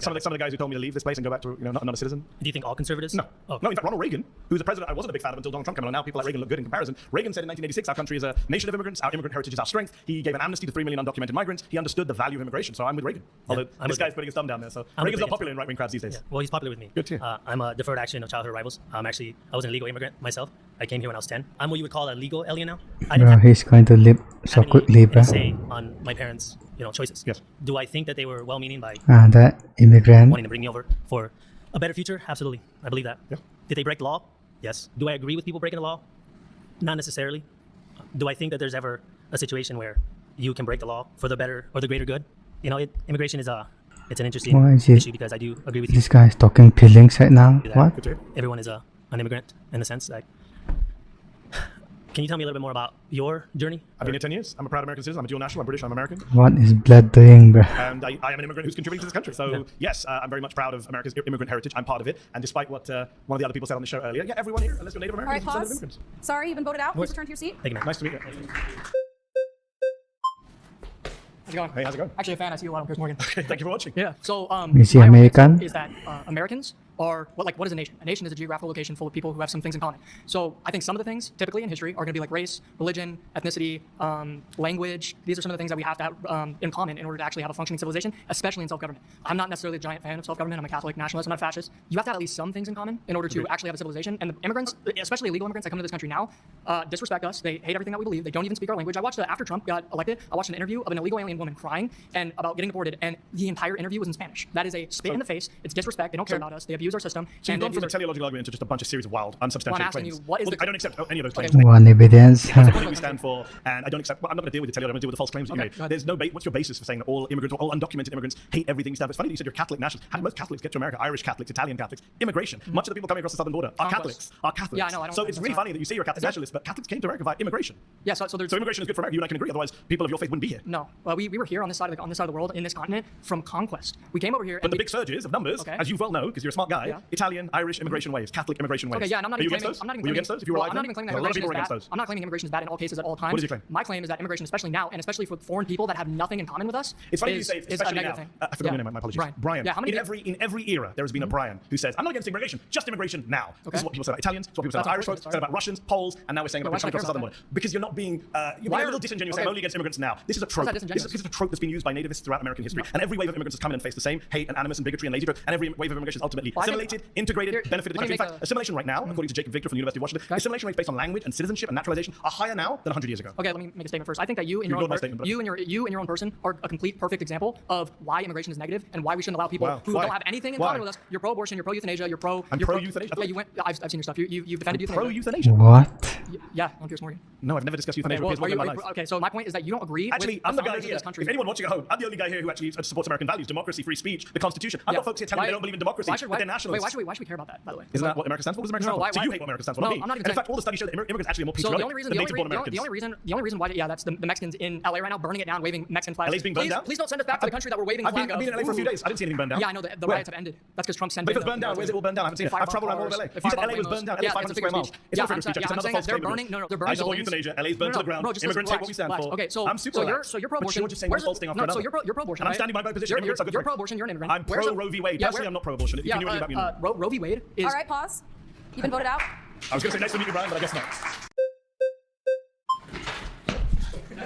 Some of the guys who told me to leave this place and go back to not a citizen. Do you think all conservatives? No. Oh. No, in fact, Ronald Reagan, who was the president I wasn't a big fan of until Donald Trump came along. Now people like Reagan look good in comparison. Reagan said in 1986, our country is a nation of immigrants. Our immigrant heritage is our strength. He gave an amnesty to 3 million undocumented migrants. He understood the value of immigration. So I'm with Reagan. Although this guy's putting his thumb down there. So Reagan's not popular in right-wing crowds these days. Yeah. Well, he's popular with me. Good too. I'm a deferred action of childhood arrivals. I was an illegal immigrant myself. I came here when I was 10. I'm what you would call a legal alien now. I didn't Bro, have he's going to live so any quickly, bro. say on my parents' choices. Yes. Do I think that they were well-meaning by That immigrant. wanting to bring me over for a better future? Absolutely. I believe that. Yeah. Did they break the law? Yes. Do I agree with people breaking the law? Not necessarily. Do I think that there's ever a situation where you can break the law for the better or the greater good? Immigration is it's an interesting Why is it- issue because I do agree with you. This guy is talking feelings right now. that What? Everyone is an immigrant in a sense. Like, can you tell me a little bit more about your journey? I've been here 10 years. I'm a proud American citizen. I'm a dual national. I'm British. I'm American. What is blood doing, bro? And I am an immigrant who's contributing to this country. So yes, I'm very much proud of America's immigrant heritage. I'm part of it. And despite what one of the other people said on the show earlier, yeah, everyone here, unless you're Native All right, Americans, is pause. immigrants. Sorry, you've been voted out. Please return to your seat. Thank you, man. Nice to meet you. How's it going? Hey, how's it going? Actually, a fan. I see you a lot on Piers Morgan. Thank you for watching. Yeah. So, Is he my American? Is that Americans are what is a nation? A nation is a geographical location full of people who have some things in common. So, I think some of the things, typically in history, are going to be like race, religion, ethnicity, language. These are some of the things that we have to have in common in order to actually have a functioning civilization, especially in self-government. I'm not necessarily a giant fan of self-government. I'm a Catholic nationalist. I'm not a fascist. You have to have at least some things in common in order to actually have a civilization. And the immigrants, especially illegal immigrants that come to this country now, disrespect us. They hate everything that we believe. They don't even speak our language. I watched after Trump got elected, I watched an interview of an illegal alien woman crying and about getting deported, and the entire interview was in Spanish. That is a spit in the face. It's disrespect. They don't care about us. They abuse our system. So you've and gone they from a abuse our- teleological argument into just a bunch of series of wild, unsubstantiated asking claims. you, what is the- I don't accept any of those Okay. claims. One evidence. That's the thing we stand for, and I don't accept. Well, I'm not going to deal with the teleology. I'm going to deal with the false claims that you Okay, made. go ahead. There's no. What's your basis for saying that all immigrants or all undocumented immigrants hate everything you stand for? It's funny that you said you're Catholic nationalists. How do most Catholics get to America? Irish Catholics, Italian Catholics, immigration. Much of the people coming across the southern border are Conquest. Catholics. Are Catholics. Yeah, I know, I don't- So it's that's really not- funny that you say you're a Catholic nationalist, but Catholics came to America via immigration. Yeah, so there's So immigration is good for America. You and I can agree. Otherwise, people of your faith wouldn't be here. no. We were here on this side of the world in this continent from conquest. We came over here. But and the big surges of numbers, Okay. as you well know, because you're a smart guy, Yeah. Italian, Irish immigration waves, Catholic immigration waves. Okay, yeah, and I'm not Are you even against claiming. those? I'm not even Were you claiming. against those? If you were well, alive I'm not then? even claiming that Well, a lot of immigration people is were bad. against those. I'm not claiming immigration is bad in all cases at all times. What is your claim? My claim is that immigration, especially now, and especially for foreign people that have nothing in common with us, It's funny is, you say, is a especially negative now. thing. I forgot your name. My apologies. Brian. Yeah, how many? in every era, there has been a Brian who says, "I'm not against immigration, just immigration now." This is what people say about Italians. It's what people say That's about Irish unfortunate, folks. Said about Russians, Poles, and now we're saying Wait, about why people should I coming across the southern care border. Because you're not being, you're being a little disingenuous. Okay. I'm only against immigrants now. This is a trope. that This disingenuous? is a trope that's been used by nativists throughout American history, and every wave of immigrants has come in and faced the same hate and animus and bigotry and lazy growth. And every wave of immigration is ultimately Well, I think- assimilated, integrated, Here, benefited the let me country. In make fact, assimilation right now, according to Jacob Victor from the University of Washington, assimilation rates based on language and citizenship and naturalization are higher now than 100 years ago. Okay, let me make a statement first. I think that you in You your own ignored my statement, but- you and your own person are a complete perfect example of why immigration is negative and why we shouldn't allow people Wow. who Why? don't have anything in Why? common with us. You're pro-abortion, you're pro-euthanasia, you're pro. I'm you're pro-euthanasia? Yeah, I've seen your stuff. You defended euthanasia. Pro-euthanasia? What? Yeah, on Piers Morgan. No, I've never discussed Okay, euthanasia with Piers Morgan in my life. okay, so my point is that you don't agree. Actually, with I'm the the guy founders of here. this country. If anyone watching at home, I'm the only guy here who actually supports American values, democracy, free speech, the Constitution. I've got folks here telling me they don't believe in democracy, but they're nationalists. Wait, why should we care about that? By the way, Isn't that what America stands for? What does America stand for? So you hate what America stands for, not me. I'm not even And in saying- fact, all the studies show that immigrants actually are more So patriotic the only reason, than native-born Americans. the only reason why, yeah, that's the Mexicans in LA right now burning it down, waving Mexican flags. LA's being burned down? Please don't send us back to the country that we're waving the I've flag been in LA for a few days. I didn't see anything burned down. Yeah, I know the Where? riots have ended. That's because Trump sent. But if it's burned down, where's it all burned down? I haven't seen it. I've traveled around all of LA. You said LA was burned down. LA is 500 square miles. It's not freedom of speech. It's another false they're claim. burning. No, they're burning. I support buildings. euthanasia. LA's burned to the ground. Bro, just Immigrants listen, take what we stand relax. for. Okay, so I'm super relaxed. so you're But pro-abortion. you're just saying one false thing after No, another. so you're pro-abortion. And I'm right? standing by my position. Immigrants are good You're for it. pro-abortion. You're an immigrant. I'm pro Roe v. Wade. Personally, I'm not pro-abortion. You knew anything about me. Roe v. Wade is. All right, pause. You've been voted out. I was going to say nice to meet you, Brian, but I guess not.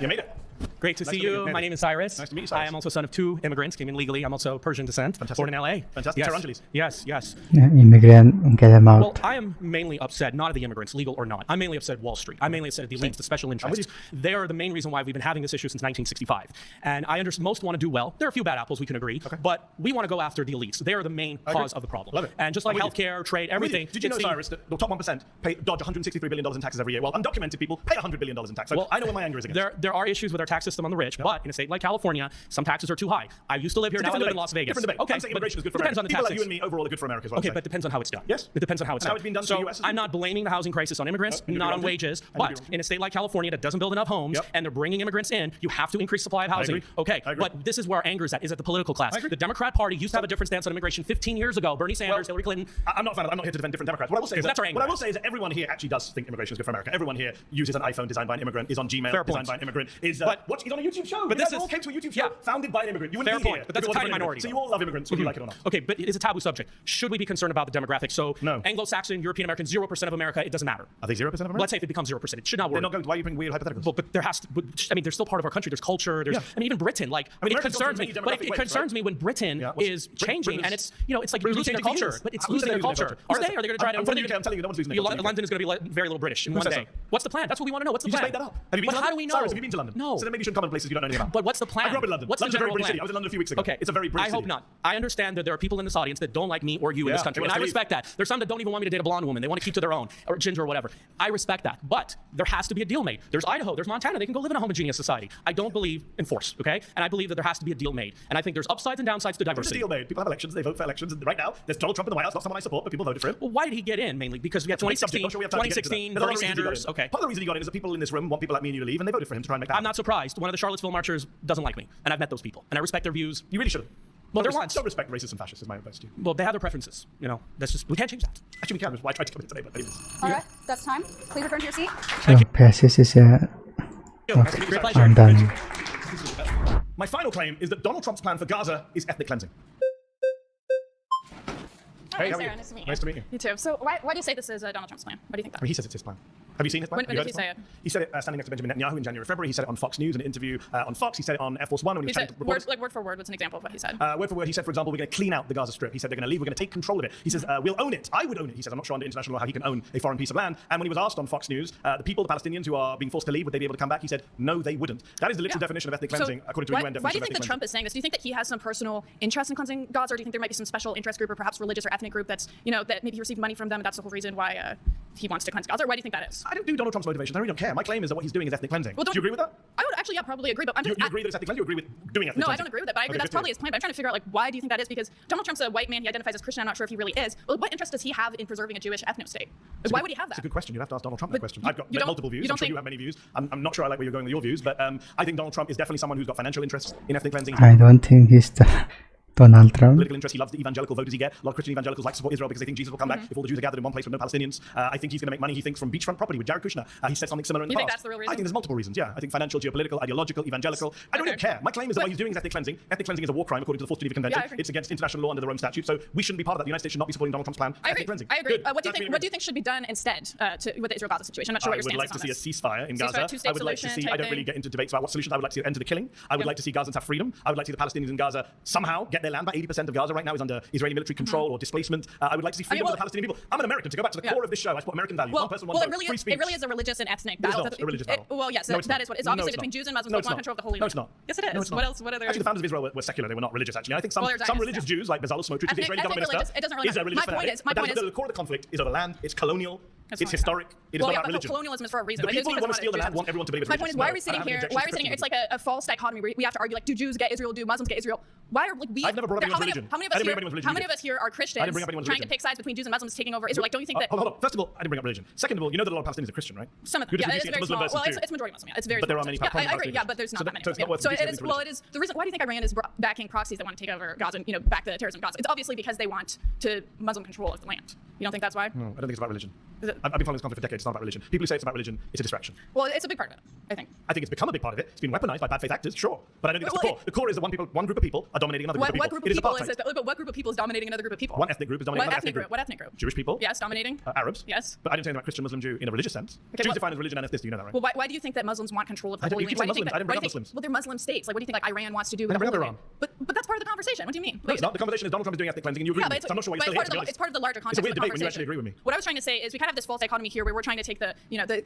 You made it. Great to Nice see to meet you. you. My name is Cyrus. Nice to meet you, Cyrus. I am also son of 2 immigrants, came in legally. I'm also Persian descent, born in LA. Fantastic. Yes. Tarantulas. Yes, yes. Immigrant, get them out. Well, I am mainly upset, not at the immigrants, legal or not. I'm mainly upset at Wall Street. I'm mainly upset at the elites, the special interests. They are the main reason why we've been having this issue since 1965. And I understand most want to do well. There are a few bad apples, we can agree. But we want to go after the elites. They are the main cause of the problem. Love it. And just like healthcare, trade, everything. Did you know, Cyrus, that the top 1% dodge $163 billion in taxes every year, while undocumented people pay $100 billion in tax? So well, I know where my anger is against. There are issues with our tax system on the rich, but in a state like California, some taxes are too high. I used to live here, now I live in Las Vegas. Different debate. Okay, I'm saying immigration is good for depends America. on the People tax like you and me overall are good for America as well. Okay, but depends on how it's done. Yes. It depends on how it's And how done. it's been done so for the US. I'm not blaming the housing crisis on immigrants, not on wages, but in a state like California that doesn't build enough homes and they're bringing immigrants in, you have to increase supply of housing. Okay, but this is where our anger is at the political class. The Democrat Party used to have a different stance on immigration 15 years ago. Bernie Sanders, Hillary Clinton. I'm not a fan. I'm not here to defend different Democrats. What I will say is that's our anger. What I will say is that everyone here actually does think immigration is good for America. Everyone here uses an iPhone designed by an immigrant, is on Gmail designed by an immigrant, is on a YouTube show. But you this all came to a YouTube show founded by an immigrant. You wouldn't fair be point, here but that's a tiny minority. So you all love immigrants, whether you like it or not. Okay, but it is a taboo subject. Should we be concerned about the demographics? So Anglo-Saxon, European American, 0% of America, it doesn't matter. Are they 0% of America? Let's say if it becomes 0%, it should not work. They're not going. Why are you bringing weird hypotheticals? But there has to. I mean, they're still part of our country. There's culture. There's. I mean, even Britain. Like, I mean, it concerns me. But it concerns me when Britain is changing, and it's it's like losing their culture. But it's losing their culture. Are they going to try to? I'm telling you, no one's losing their culture. London is going to be very little British in one day. What's the plan? That's what we want to know. What's the plan? You just made that up. Have you been to London? How do we know? Cyrus, have you been to London? No. So then maybe you shouldn't comment places you don't know anything about. But what's the plan? I grew up in London. What's the general plan? I was in London a few weeks ago. Okay, it's a very British city. I hope not. I understand that there are people in this audience that don't like me or you in this country, and I respect that. There's some that don't even want me to date a blonde woman. They want to keep to their own, or ginger or whatever. I respect that. But there has to be a deal made. There's Idaho, there's Montana. They can go live in a homogeneous society. I don't believe in force, okay? And I believe that there has to be a deal made. And I think there's upsides and downsides to diversity. There's a deal made. People have elections. They vote for elections. And right now, there's Donald Trump in the White House. Not someone I support, but people voted for him. Well, why did he get in? Mainly because we had 2016, Bernie Sanders. Okay. Part of the reason he got in is that people in this room want people like me and you to leave, and they voted for him to try and make that. I'm not surprised. One of the Charlottesville marchers doesn't like me, and I've met those people, and I respect their views. You really should. Well, they're once. Don't respect racists and fascists, is my advice to you. Well, they have their preferences. That's just, we can't change that. Actually, we can. That's why I tried to come in today, but anyways. All right, that's time. Please return to your seat. So passes is I'm done. My final claim is that Donald Trump's plan for Gaza is ethnic cleansing. Hey, Sarah, nice to meet you. Nice to meet you. You too. So why do you say this is Donald Trump's plan? Why do you think that? He says it's his plan. Have you seen his plan? When did he say it? He said it standing next to Benjamin Netanyahu in January, February. He said it on Fox News in an interview on Fox. He said it on Air Force One when he was chatting to reporters. Word for word, what's an example of what he said? Word for word, he said, for example, we're going to clean out the Gaza Strip. He said they're going to leave. We're going to take control of it. He says we'll own it. I would own it. He says I'm not sure under international law how he can own a foreign piece of land. And when he was asked on Fox News, the people, the Palestinians who are being forced to leave, would they be able to come back? He said no, they wouldn't. That is the literal definition of ethnic cleansing, according to a UN definition. Why do you think that Trump is saying this? Do you think that he has some personal interest in cleansing Gaza, or do you think there might be some special interest group or perhaps religious or ethnic group that's that maybe he received money from them and that's the whole reason why he wants to cleanse Gaza? Or why do you think that is? I don't do Donald Trump's motivations. I really don't care. My claim is that what he's doing is ethnic cleansing. Well, do you agree with that? I would actually, probably agree. But I'm just, you agree that it's ethnic cleansing? You agree with doing ethnic cleansing? No, I don't agree with it. But I agree that's probably his plan. But I'm trying to figure out why do you think that is? Because Donald Trump's a white man. He identifies as Christian. I'm not sure if he really is. Well, what interest does he have in preserving a Jewish ethno-state? Why would he have that? It's a good question. You'd have to ask Donald Trump that question. I've got multiple views. I'm sure you have many views. I'm not sure I like where you're going with your views, but I think Donald Trump is definitely someone who's got financial interests in ethnic cleansing. I don't think he's Donald Trump. Political interest. He loves the evangelical voters he gets. A lot of Christian evangelicals like to support Israel because they think Jesus will come back if all the Jews are gathered in one place with no Palestinians. I think he's going to make money. He thinks from beachfront property with Jared Kushner. He said something similar in the past. You think that's the real reason? I think there's multiple reasons. Yeah, I think financial, geopolitical, ideological, evangelical. I don't even care. My claim is that what he's doing is ethnic cleansing. Ethnic cleansing is a war crime according to the Fourth Geneva Convention. It's against international law under the Rome Statute. So we shouldn't be part of that. The United States should not be supporting Donald Trump's plan. Ethnic cleansing. I agree. What do you think should be done instead with the Israel-Gaza situation? I'm not sure what your stance is on this. I would like to see a ceasefire in Gaza. I would like to see. I don't really get into debates about what solutions. I would like to see an end to the killing. I would like to see Gazans have freedom. I would like to see the Palestinians in Gaza somehow get their land back. 80% of Gaza right now is under Israeli military control or displacement. I would like to see freedom for the Palestinian people. I'm an American. To go back to the core of this show, I support American values. One person, one vote. Free speech. It really is a religious and ethnic battle. It's not a religious battle. Well, yes, that is what it's obviously between Jews and Muslims who want control of the Holy Land. No, it's not. Yes, it is. No, it's not. What else? What other? Actually, the founders of Israel were secular. They were not religious. Actually, I think some religious Jews, like Bezalel Smotrich, the Israeli government minister, it doesn't really matter. My point is, the core of the conflict is over land. It's colonial. It's historic. It is not about religion. Colonialism is for a reason. The people who want to steal the land want everyone to believe it's religious. My point is, why are we sitting here? Why are we sitting here? It's like a false dichotomy. We have to argue, do Jews get Israel? Do Muslims get Israel? Why are we? I've never brought up anyone's religion. How many of us here are Christians trying to pick sides between Jews and Muslims taking over Israel? Don't you think that? Hold on. First of all, I didn't bring up religion. Second of all, you know that a lot of Palestinians are Christian, right? Some of them. Yeah, it's very small. Well, it's majority Muslim. Yeah, it's very. But there are many. I agree. Yeah, but there's not that many. So it is. Well, it is the reason. Why do you think Iran is backing proxies that want to take over Gaza? Back the terrorism in Gaza. It's obviously because they want to Muslim control of the land. You don't think that's why? No, I don't think it's about religion. Then I've been following this conflict for decades. It's not about religion. People who say it's about religion, it's a distraction. Well, it's a big part of it, I think. I think it's become a big part of it. It's been weaponized by bad faith actors, sure. But I don't think that's the core. The core is that one group of people are dominating another group of people. What group of people is this? But what group of people is dominating another group of people? One ethnic group is dominating another ethnic group. What ethnic group? Jewish people. Yes, dominating. Arabs. Yes. But I didn't say anything about Christian, Muslim, Jew in a religious sense. Okay, Jews defined as religion and ethnicity. You know that, right? Well, why do you think that Muslims want control of the Holy Land? I didn't bring up Muslims. Well, they're Muslim states. Like, what do you think like Iran wants to do with I the never Holy bring Land? up Iran. But that's part of the conversation. What do you mean? No, it's not. The conversation is Donald Trump is doing ethnic cleansing and you agree with me. So I'm not sure why you're still here. It's part of the larger context. It's a weird of the debate when you conversation. actually agree with me. What I was trying to say is we kind of have this false dichotomy here where we're trying to take the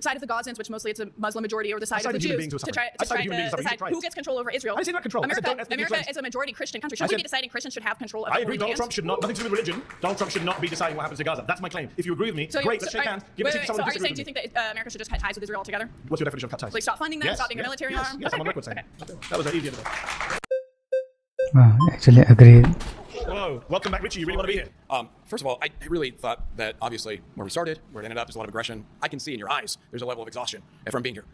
side of the Gazans, which mostly it's a Muslim majority, or the side of the Jews to try to decide who gets control over Israel. I say not control. America is a majority Christian country. Should we be deciding Christians should have control of the Holy I agree. Donald Land? Trump should not. Nothing to do with religion. Donald Trump should not be deciding what happens to Gaza. That's my claim. If you agree with me, great. Let's shake hands. Give it to someone who disagrees with me. So are you saying, do you think that America should just cut ties with Israel altogether? What's your definition of cut ties? Like stop funding them, stop being a military arm? Yes, I'm on record saying. That was an easier debate. Actually agreed. Hello, welcome back, Richie. You really want to be here? First of all, I really thought that obviously where we started, where it ended up, there's a lot of aggression. I can see in your eyes there's a level of exhaustion from being here.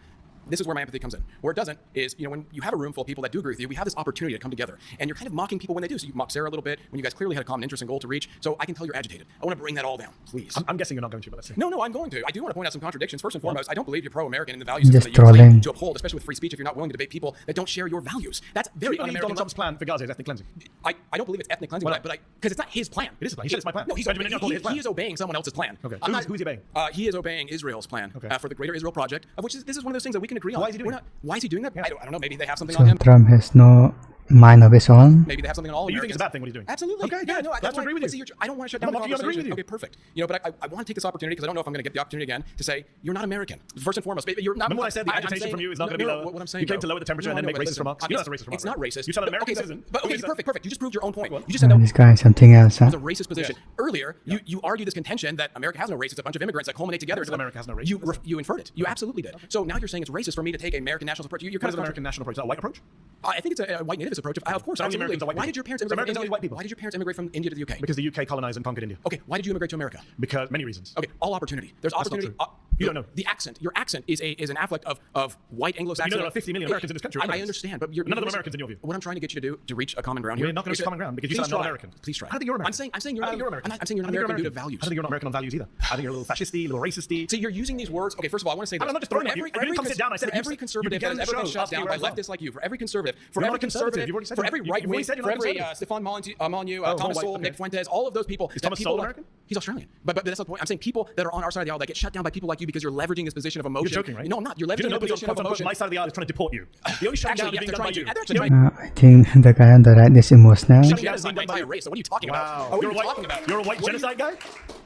This is where my empathy comes in. Where it doesn't is, when you have a room full of people that do agree with you, we have this opportunity to come together. And you're kind of mocking people when they do. So you mock Sarah a little bit when you guys clearly had a common interest and goal to reach. So I can tell you're agitated. I want to bring that all down, please. I'm guessing you're not going to, but let's see. No, I'm going to. I do want to point out some contradictions. First and foremost, I don't believe you're pro-American in the values Just that you claim to uphold, especially with free speech if you're not willing to debate people that don't share your values. That's very un-American. Donald Trump's plan for Gaza is ethnic cleansing. I don't believe it's ethnic cleansing, but because it's not his plan. It is his plan. He said it's my plan. No, he is obeying someone else's plan. Okay. Who's he obeying? He is obeying Israel's plan for the Greater Israel Project, of which this is one of those things that we can agree on. Why is he doing that? Why is he doing that? I don't know. Maybe they have something So on him. Trump has no mind of his own. Maybe they have something on all You Americans. think it's a bad thing what he's doing? Absolutely. Okay, yeah, good. no, Glad to agree with you. I don't want to shut down the I'm not conversation. agree with you. Okay, perfect. But I want to take this opportunity because I don't know if I'm going to get the opportunity again to say you're not American. First and foremost, you're not. Remember what I said? The agitation from you is not going to be lower. What I'm saying. You came to lower the temperature and then make racist remarks. You know that's a racist remark. It's not racist. You said an American citizen. But okay, perfect. You just proved your own point. You just said This guy is something else. It's a racist position. Earlier, you argued this contention that America has no race. It's a bunch of immigrants that culminate together. America has no race. You inferred it. You absolutely did. So now you're saying it's racist for me to take an American nationalist approach. You're kind of American national approach. Is that a white approach? I think it's a white nativist approach. Of course, absolutely. Why did your parents immigrate from India? White people. Why did your parents immigrate from India to the UK? Because the UK colonized and conquered India. Okay, why did you immigrate to America? Because many reasons. Okay, all opportunity. There's opportunity. You don't know. The accent. Your accent is an afflict of white Anglo-Saxon. You know there are 50 million Americans in this country. I understand, but none of them Americans in your view. What I'm trying to get you to do to reach a common ground here. We're not going to reach a common ground because you said I'm not American. Please try. I don't think you're American. I'm saying you're not American. I'm saying you're not American due to values. I don't think you're not American on values either. I think you're a little fascisty, a little racisty. See, you're using these words. Okay, first of all, I want to say this. I'm not just throwing every sit down. I said every conservative that has ever been shut down by leftists like you. For every conservative, for every conservative, for every right wing, for every Stefan Molyneux, Thomas Sowell, Nick Fuentes, all of those people. Is Thomas Sowell American? He's Australian. But that's the point. I'm saying people that are on our side of the aisle that get shut down by people like you because you're leveraging this position of emotion. You're joking, right? No, I'm not. You're leveraging a position of emotion. My side of the aisle is trying to deport you. The only shutting down is being done by you. I think the guy on the right is emotional. Shutting down is not my entire race. So what are you talking about? What are you talking about? You're a white genocide guy?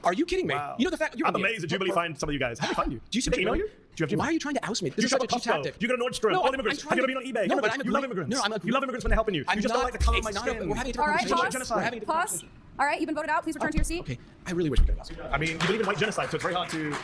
Are you kidding me? You know the fact. I'm amazed that Jubilee find some of you guys. How do they find you? Do you email you? Why are you trying to oust me? This is such a cheap tactic. You go to Nordstrom. All immigrants. Have you ever been on eBay? No, but you love immigrants. No, you love immigrants when they're helping you. You just don't like the color of my skin. We're having a All right, conversation. pause. All right, you've been voted out. Please return to your seat. Okay, I really wish we could have asked. I mean, you believe in white genocide, so it's very hard to.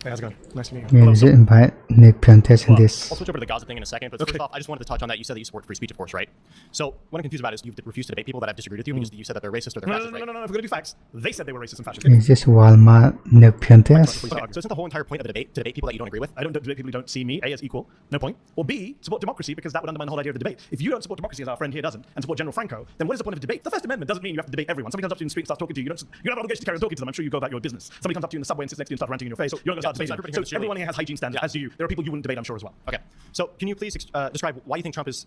Hey, how's it going? Nice to meet you. Yeah, is it invite Nick Fuentes in this? I'll switch over to the Gaza thing in a second, but first off, I just wanted to touch on that. You said that you support free speech, of course, right? So what I'm confused about is you've refused to debate people that have disagreed with you because you said that they're racist or they're fascist. No. If we're going to do facts, they said they were racist and fascist. Is this Walmart Nick Fuentes? Okay, so isn't the whole entire point of the debate to debate people that you don't agree with? I don't debate people who don't see me, A, as equal, no point, or B, support democracy because that would undermine the whole idea of the debate. If you don't support democracy, as our friend here doesn't, and support General Franco, then what is the point of the debate? The First Amendment doesn't mean you have to debate everyone. Somebody comes up to you in the street and starts talking to you. You don't have an obligation to carry on talking to them. I'm sure you go about your business. Somebody comes up to you in the subway and sits next to you and starts ranting in your face. You're not going to start debating. So everyone here has hygiene standards, as do you. There are people you wouldn't debate, I'm sure, as well. Okay. So can you please describe why you think Trump is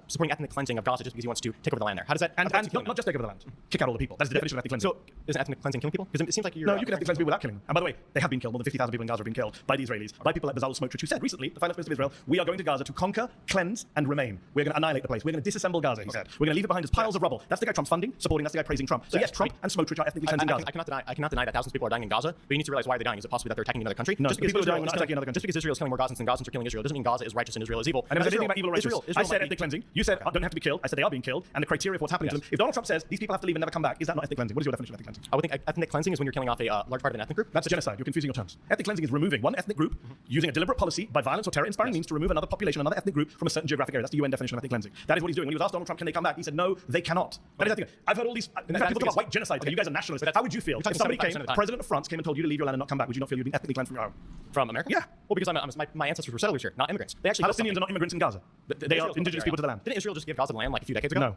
supporting ethnic cleansing of Gaza just because he wants to take over the land there? How does that? And not just take over the land, kick out all the people. That's the definition of ethnic cleansing. So is ethnic cleansing killing people? Because it seems like you're. No, you can ethnic cleanse people without killing them. And by the way, they have been killed. More than 50,000 people in Gaza have been killed by the Israelis, by people like Bezalel Smotrich, who said recently, the finance minister of Israel, we are going to Gaza to conquer, cleanse, and remain. We're going to annihilate the place. We're going to disassemble Gaza, he said. We're going to leave it behind as piles of rubble. That's the guy Trump's funding, supporting. That's the guy praising Trump. So yes, Trump and Smotrich are ethnically cleansing Gaza. I cannot deny that thousands of people are dying in Gaza, but you need to realize why they're dying. Is it possibly that they're attacking another country? No, just people are dying, not attacking another country. Just because Israel is killing more Gazans than Gazans are killing Israel doesn't mean Gaza is righteous and Israel is evil. I never said anything about evil or righteous. I said ethnic cleansing. You said don't have to be killed. I said they are being killed, and the criteria for what's happening to them. If Donald Trump says these people have to leave and never come back, is that not ethnic cleansing? What is your definition of ethnic cleansing? I would think ethnic cleansing is when you're killing off a large part of an ethnic group. That's genocide. You're confusing your terms. Ethnic cleansing is removing one ethnic group using a deliberate policy by violence or terror-inspiring means to remove another population, another ethnic group from a certain geographic area. That's the UN definition of ethnic cleansing. That is what he's doing. When he was asked Donald Trump, can they come back? He said, no, they cannot. That is ethnic. I've heard all these. In fact, people talk about white genocide. You guys are nationalists. How would you feel if somebody came, President of France came and told you to leave your land and not come back? Would you not feel you'd been ethnically cleansed from your home? From America? Yeah. Well, because my ancestors were settlers here, not immigrants. They actually Palestinians are not immigrants in Gaza. They are indigenous people to the land. Didn't Israel just give Gaza the land like a few decades ago? No.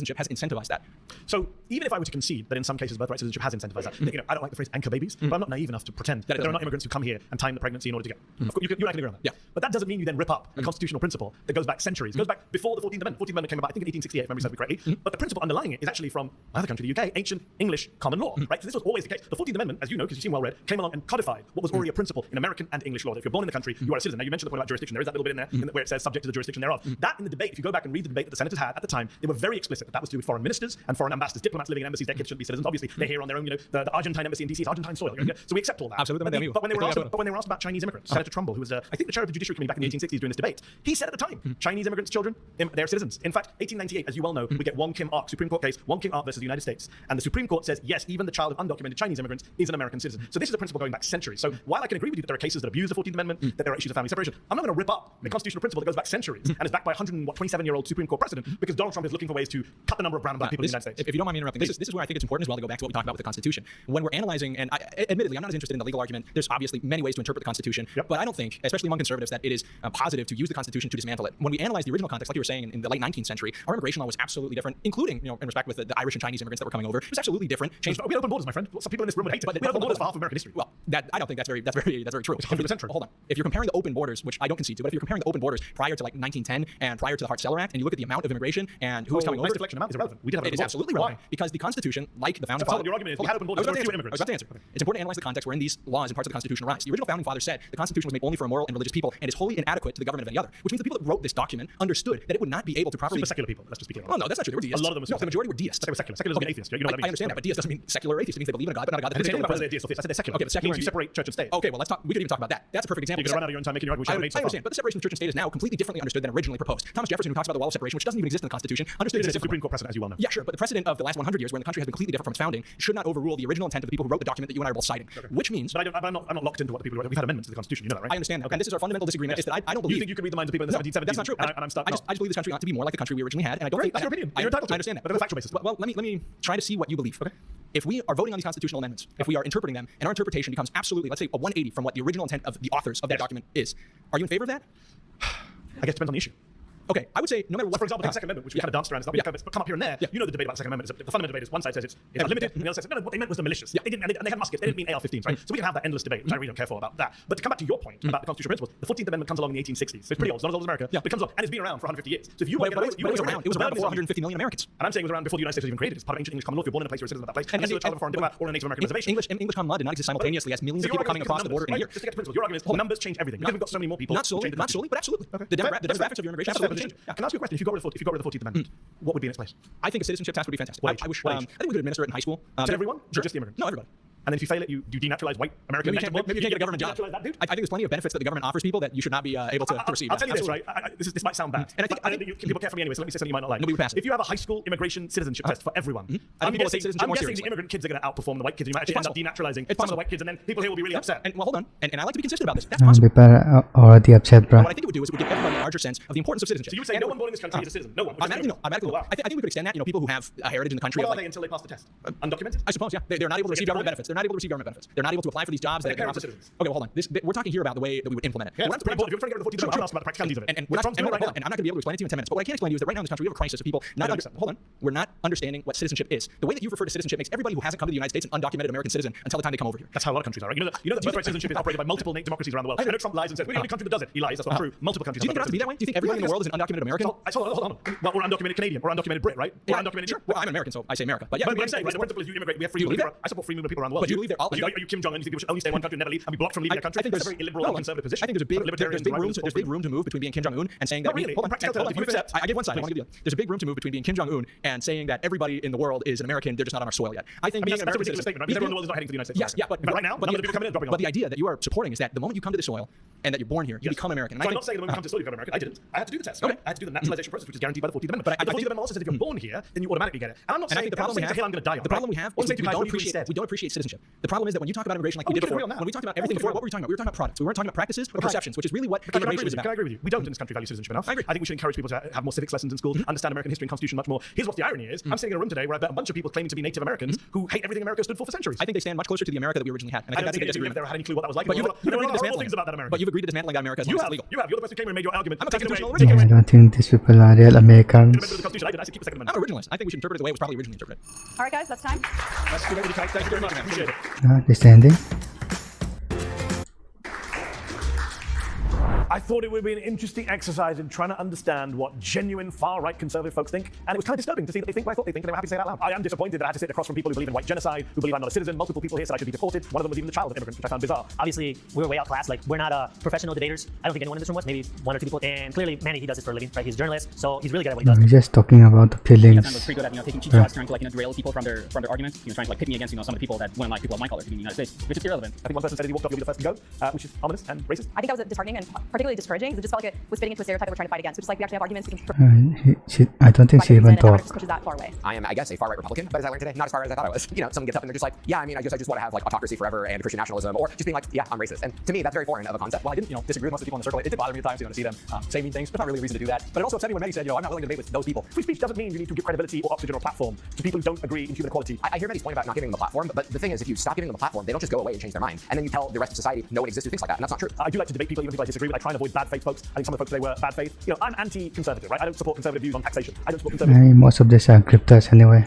citizenship has incentivized that. So even if I were to concede that in some cases birthright citizenship has incentivized that, I don't like the phrase anchor babies, but I'm not naive. naive enough to pretend that there are not immigrants who come here and time the pregnancy in order to get. Of course, you and I can agree on that. Yeah. But that doesn't mean you then rip up a constitutional principle that goes back centuries. It goes back before the 14th Amendment. 14th Amendment came about, I think, in 1868, if memory serves me correctly. But the principle underlying it is actually from my other country, the UK, ancient English common law, right? So this was always the case. The 14th Amendment, as you know, because you seem well read, came along and codified what was already a principle in American and English law. That if you're born in the country, you are a citizen. Now, you mentioned the point about jurisdiction. There is that little bit in there where it says subject to the jurisdiction thereof. That in the debate, if you go back and read the debate that the senators had at the time, they were very explicit that that was to do with foreign ministers and foreign ambassadors, diplomats living in embassies. Their kids shouldn't be citizens. Obviously, they're here on their own. You know, the Argentine embassy in DC is Argentine soil. So we accept all that. Absolutely. But when they were asked about Chinese immigrants, Senator Trumbull, who was I think the chair of the Judiciary Committee back in the 1860s during this debate, he said at the time, Chinese immigrants' children, they're citizens. In fact, 1898, as you well know, we get Wong Kim Ark, Supreme Court case, Wong Kim Ark versus the United States, and the Supreme Court says yes, even the child of undocumented Chinese immigrants is an American citizen. So this is a principle going back centuries. So while I can agree with you that there are cases that abuse the 14th Amendment, that there are issues of family separation, I'm not going to rip up a constitutional principle that goes back centuries and is backed by a 127-year-old Supreme Court precedent because Donald Trump is looking for ways to cut the number of brown and black people in the United States. If you don't mind me interrupting, this is where I think it's important as well to go back to what we talked about with the Constitution. When we're analyzing, and admittedly, I'm not as interested in the legal argument. There's obviously many ways to interpret the Constitution, but I don't think, especially among conservatives, that it is positive to use the Constitution to dismantle it. When we analyze the original context, like you were saying, in the late 19th century, our immigration law was absolutely different, including, in respect with the Irish and Chinese immigrants that were coming over. It was absolutely different. Changed. We had open borders, my friend. Some people in this room would hate it. But we had open borders for half of American history. Well, I don't think that's very true. It's 100% true. Hold on. If you're comparing the open borders, which I don't concede to, but if you're comparing the open borders prior to like 1910 and prior to the Hart-Celler Act, and you look at the amount of immigration and who was coming over, nice deflection amount is irrelevant. We did have it is absolutely relevant because the Constitution, like the founding fathers, your argument is we had open borders, I was about to answer. It's important to analyze the context wherein these laws and parts of the Constitution arise. The original founding fathers said the Constitution was made only for a moral and religious people and is wholly inadequate to the government of any other, which means the people that wrote this document understood that it would not be able to properly. Super secular people. Let's just be clear. Well, no, that's not true. They were deists. A lot of them. No, the majority were deists. They were secular. Secular doesn't mean atheist. You know what I mean? I understand that, but deist doesn't mean secular or atheist. It means they believe in a God, but not a God that I didn't say deist or theist. I said they're secular. Okay, but secular means you separate church and state. Okay, well, let's talk. We could even talk about that. That's a perfect example. You're going to run out of your own time making your argument. I understand, but the separation of church and state is now completely differently understood than originally proposed. Thomas Jefferson, who talks about the wall of separation, which doesn't even exist in the Constitution, understood it as a Supreme Court precedent, as you well know. Yeah, sure, but the precedent of the last 100 years, when the country has been completely different from its founding, should not overrule the original intent of the people who wrote the document that you and I are both citing. Okay. Which means, but I'm not locked into what the people wrote. We've had amendments to the Constitution. You know that, right? I understand that. Okay. And this is our fundamental disagreement. Is that I don't believe. You think you can read the minds of people in the 1770s? That's not true. And I'm stuck. I just believe this country ought to be more like the country we originally had, and I don't think that's your opinion. You're entitled to. I understand that. But on a factual basis. Well, let me try to see what you believe. Okay. If we are voting on these constitutional amendments, if we are interpreting them, and our interpretation becomes absolutely, let's say, a 180 from what the original intent of the authors of that document is, are you in favor of that? I guess it depends on the issue. Okay, I would say no matter what. For example, the Second Amendment, which we kind of danced around, but come up here and there. You know the debate about the Second Amendment. The fundamental debate is one side says it's unlimited, and the other side says no, what they meant was the militias. They didn't, and they had muskets. They didn't mean AR-15s, right? So we can have that endless debate, which I really don't care for about that. But to come back to your point about the constitutional principles, the 14th Amendment comes along in the 1860s. So it's pretty old. It's not as old as America. But it comes along, and it's been around for 150 years. So if you want to get it was around before 150 million Americans. And I'm saying it was around before the United States was even created. It's part of ancient English common law. If you're born in a place, you're a citizen of that place. And you're a child of a foreign diplomat or a Native American reservation. English common law did not exist simultaneously as millions of people coming across the border in a year. Just to get to principles, your argument is numbers change everything. Because we've got so many more people. Not solely, but absolutely. The demographics of your immigration absolutely change. Can I ask you a question? If you got rid of the 14th Amendment, what would be in its place? I think a citizenship test would be fantastic. I wish. I think we could administer it in high school. To everyone? Sure. Just the immigrants? No, everybody. And then if you fail it, you denaturalize white American. Maybe you can't get a government job. That dude? I think there's plenty of benefits that the government offers people that you should not be able to receive. I'll tell you this, right? This might sound bad. And I think people care for me anyway, so let me say something you might not like. Nobody would pass it. If you have a high school immigration citizenship test for everyone, I'm guessing the immigrant kids are going to outperform the white kids. You might actually end up denaturalizing some of the white kids, and then people here will be really upset. And well, hold on. And I like to be consistent about this. That's possible. People are already upset, bro. What I think it would do is it would give everybody a larger sense of the importance of citizenship. So you would say no one born in this country is a citizen? No one. Automatically, no. I think we could extend that. People who have a heritage in the country. What are they until they pass the test? Undocumented? I suppose, yeah. They're not able to receive government benefits. They're not able to apply for these jobs. Okay, well, hold on. We're talking here about the way that we would implement it. Yeah, if you're trying to get rid of the 14th Amendment, I'm asking about the practicalities of it. And I'm not going to be able to explain it to you in 10 minutes. But what I can explain to you is that right now in this country we have a crisis of people we're not understanding what citizenship is. The way that you refer to citizenship makes everybody who hasn't come to the United States an undocumented American citizen until the time they come over here. That's how a lot of countries are, right? You know that birthright citizenship is operated by multiple democracies around the world. I know Trump lies and says we're the only country that does it. He lies. That's not true. Multiple countries. Do you think it has to be that way? Do you think everybody in the world is an undocumented American? Hold on. Well, we're undocumented Canadian. We're undocumented Brit, right? We're undocumented. Sure. Well, I'm American, so I say America. But yeah, but I'm saying the principle is you immigrate. We have free movement. I support free movement of people around the world. But you believe they're all. Are you Kim Jong Un? You think people should only stay in one country and never leave and be blocked from leaving their country? I think that's a very illiberal and conservative position. I think there's big room to move between being Kim Jong Un and saying that. Really? I give one side. I want to give you. There's a big room to move between being Kim Jong Un and saying that everybody in the world is an American. They're just not on our soil yet. I think being an American statement. Right? Everyone in the world is not heading to the United States. Yes, but right now, but people coming in and dropping off. But the idea that you are supporting is that the moment you come to the soil and that you're born here, you become American. So I'm not saying the moment you come to the soil you become American. I didn't. I had to do the test. Okay. I had to do the naturalization process, which is guaranteed by the 14th Amendment. But the 14th Amendment also says if you're born here, then you automatically get it. And I'm not saying the problem we have. I'm going to die on. The problem we have is we don't appreciate citizenship. The problem is that when you talk about immigration like we did before, when we talked about everything before, what were we talking about? We were talking about products. We weren't talking about practices or perceptions, which is really what immigration is about. Can I agree with you? We don't in this country value citizenship enough. I agree. I think we should encourage people to have more civics lessons in school, understand American history and constitution much more. Here's what the irony is. I'm sitting in a room today where I've met a bunch of people claiming to be Native Americans who hate everything America stood for centuries. I think they stand much closer to the America that we originally had. And I think if they had any clue what that was like. But you've agreed to dismantling things about that America. But you've agreed to dismantling that America as long as it's legal. You have. You're the person who came and made your argument. I'm a constitutional I don't think these people are real Americans. I'm an originalist. I think we should interpret it the way it was probably originally interpreted. All right, guys, that's time. Thank you very much, man. Appreciate it. Just ending. thought it would be an interesting exercise in trying to understand what genuine far-right conservative folks think, and it was kind of disturbing to see that they think what I thought they think, and they were happy to say that out loud. I am disappointed that I had to sit across from people who believe in white genocide, who believe I'm not a citizen. Multiple people here said I should be deported. One of them was even the child of immigrants, which I found bizarre. Obviously, we're way outclassed. Like, we're not professional debaters. I don't think anyone in this room was. Maybe one or two people. And clearly, Manny, he does this for a living, right? He's a journalist, so he's really good at what he does. We're just talking about the Mehdi Hasan feelings. was pretty good at taking cheap shots, trying to derail people from their arguments. He was trying to pit me against some of the people that wouldn't like people of my color to be in the United States, which is irrelevant. I think one person said he walked off, you'll be the first to go, which is ominous and racist. I think that was disheartening and particularly discouraging because it just felt like it was fitting into a stereotype that we're trying to fight against, which is like we actually have arguments. We can I don't think she even thought. pushes that far away. I am, I guess, a far-right Republican, but as I learned today, not as far as I thought I was. Someone gets up and they're just like, yeah, I mean, I just want to have autocracy forever and Christian nationalism, or just being like, yeah, I'm racist. And to me, that's very foreign of a concept. Well, I didn't, disagree with most of the people in the circle. It did bother me at times, to see them say mean things. There's not really a reason to do that. But it also upset me when Mehdi said, I'm not willing to debate with those people. Free speech doesn't mean you need to give credibility or oxygen or platform to people who don't agree in human equality. I hear Mehdi's point about not giving them a platform, but the thing is, if you stop giving them a platform, they don't just go away and change their mind. And then you tell the rest of society no one exists who thinks like that, and that's not true. I do like to debate people, even people I disagree with. I try and avoid bad faith folks. I think some of the folks today were bad faith. I'm anti-conservative, right? I don't support conservative views on taxation. I don't support conservative. Most of these are cryptos anyway.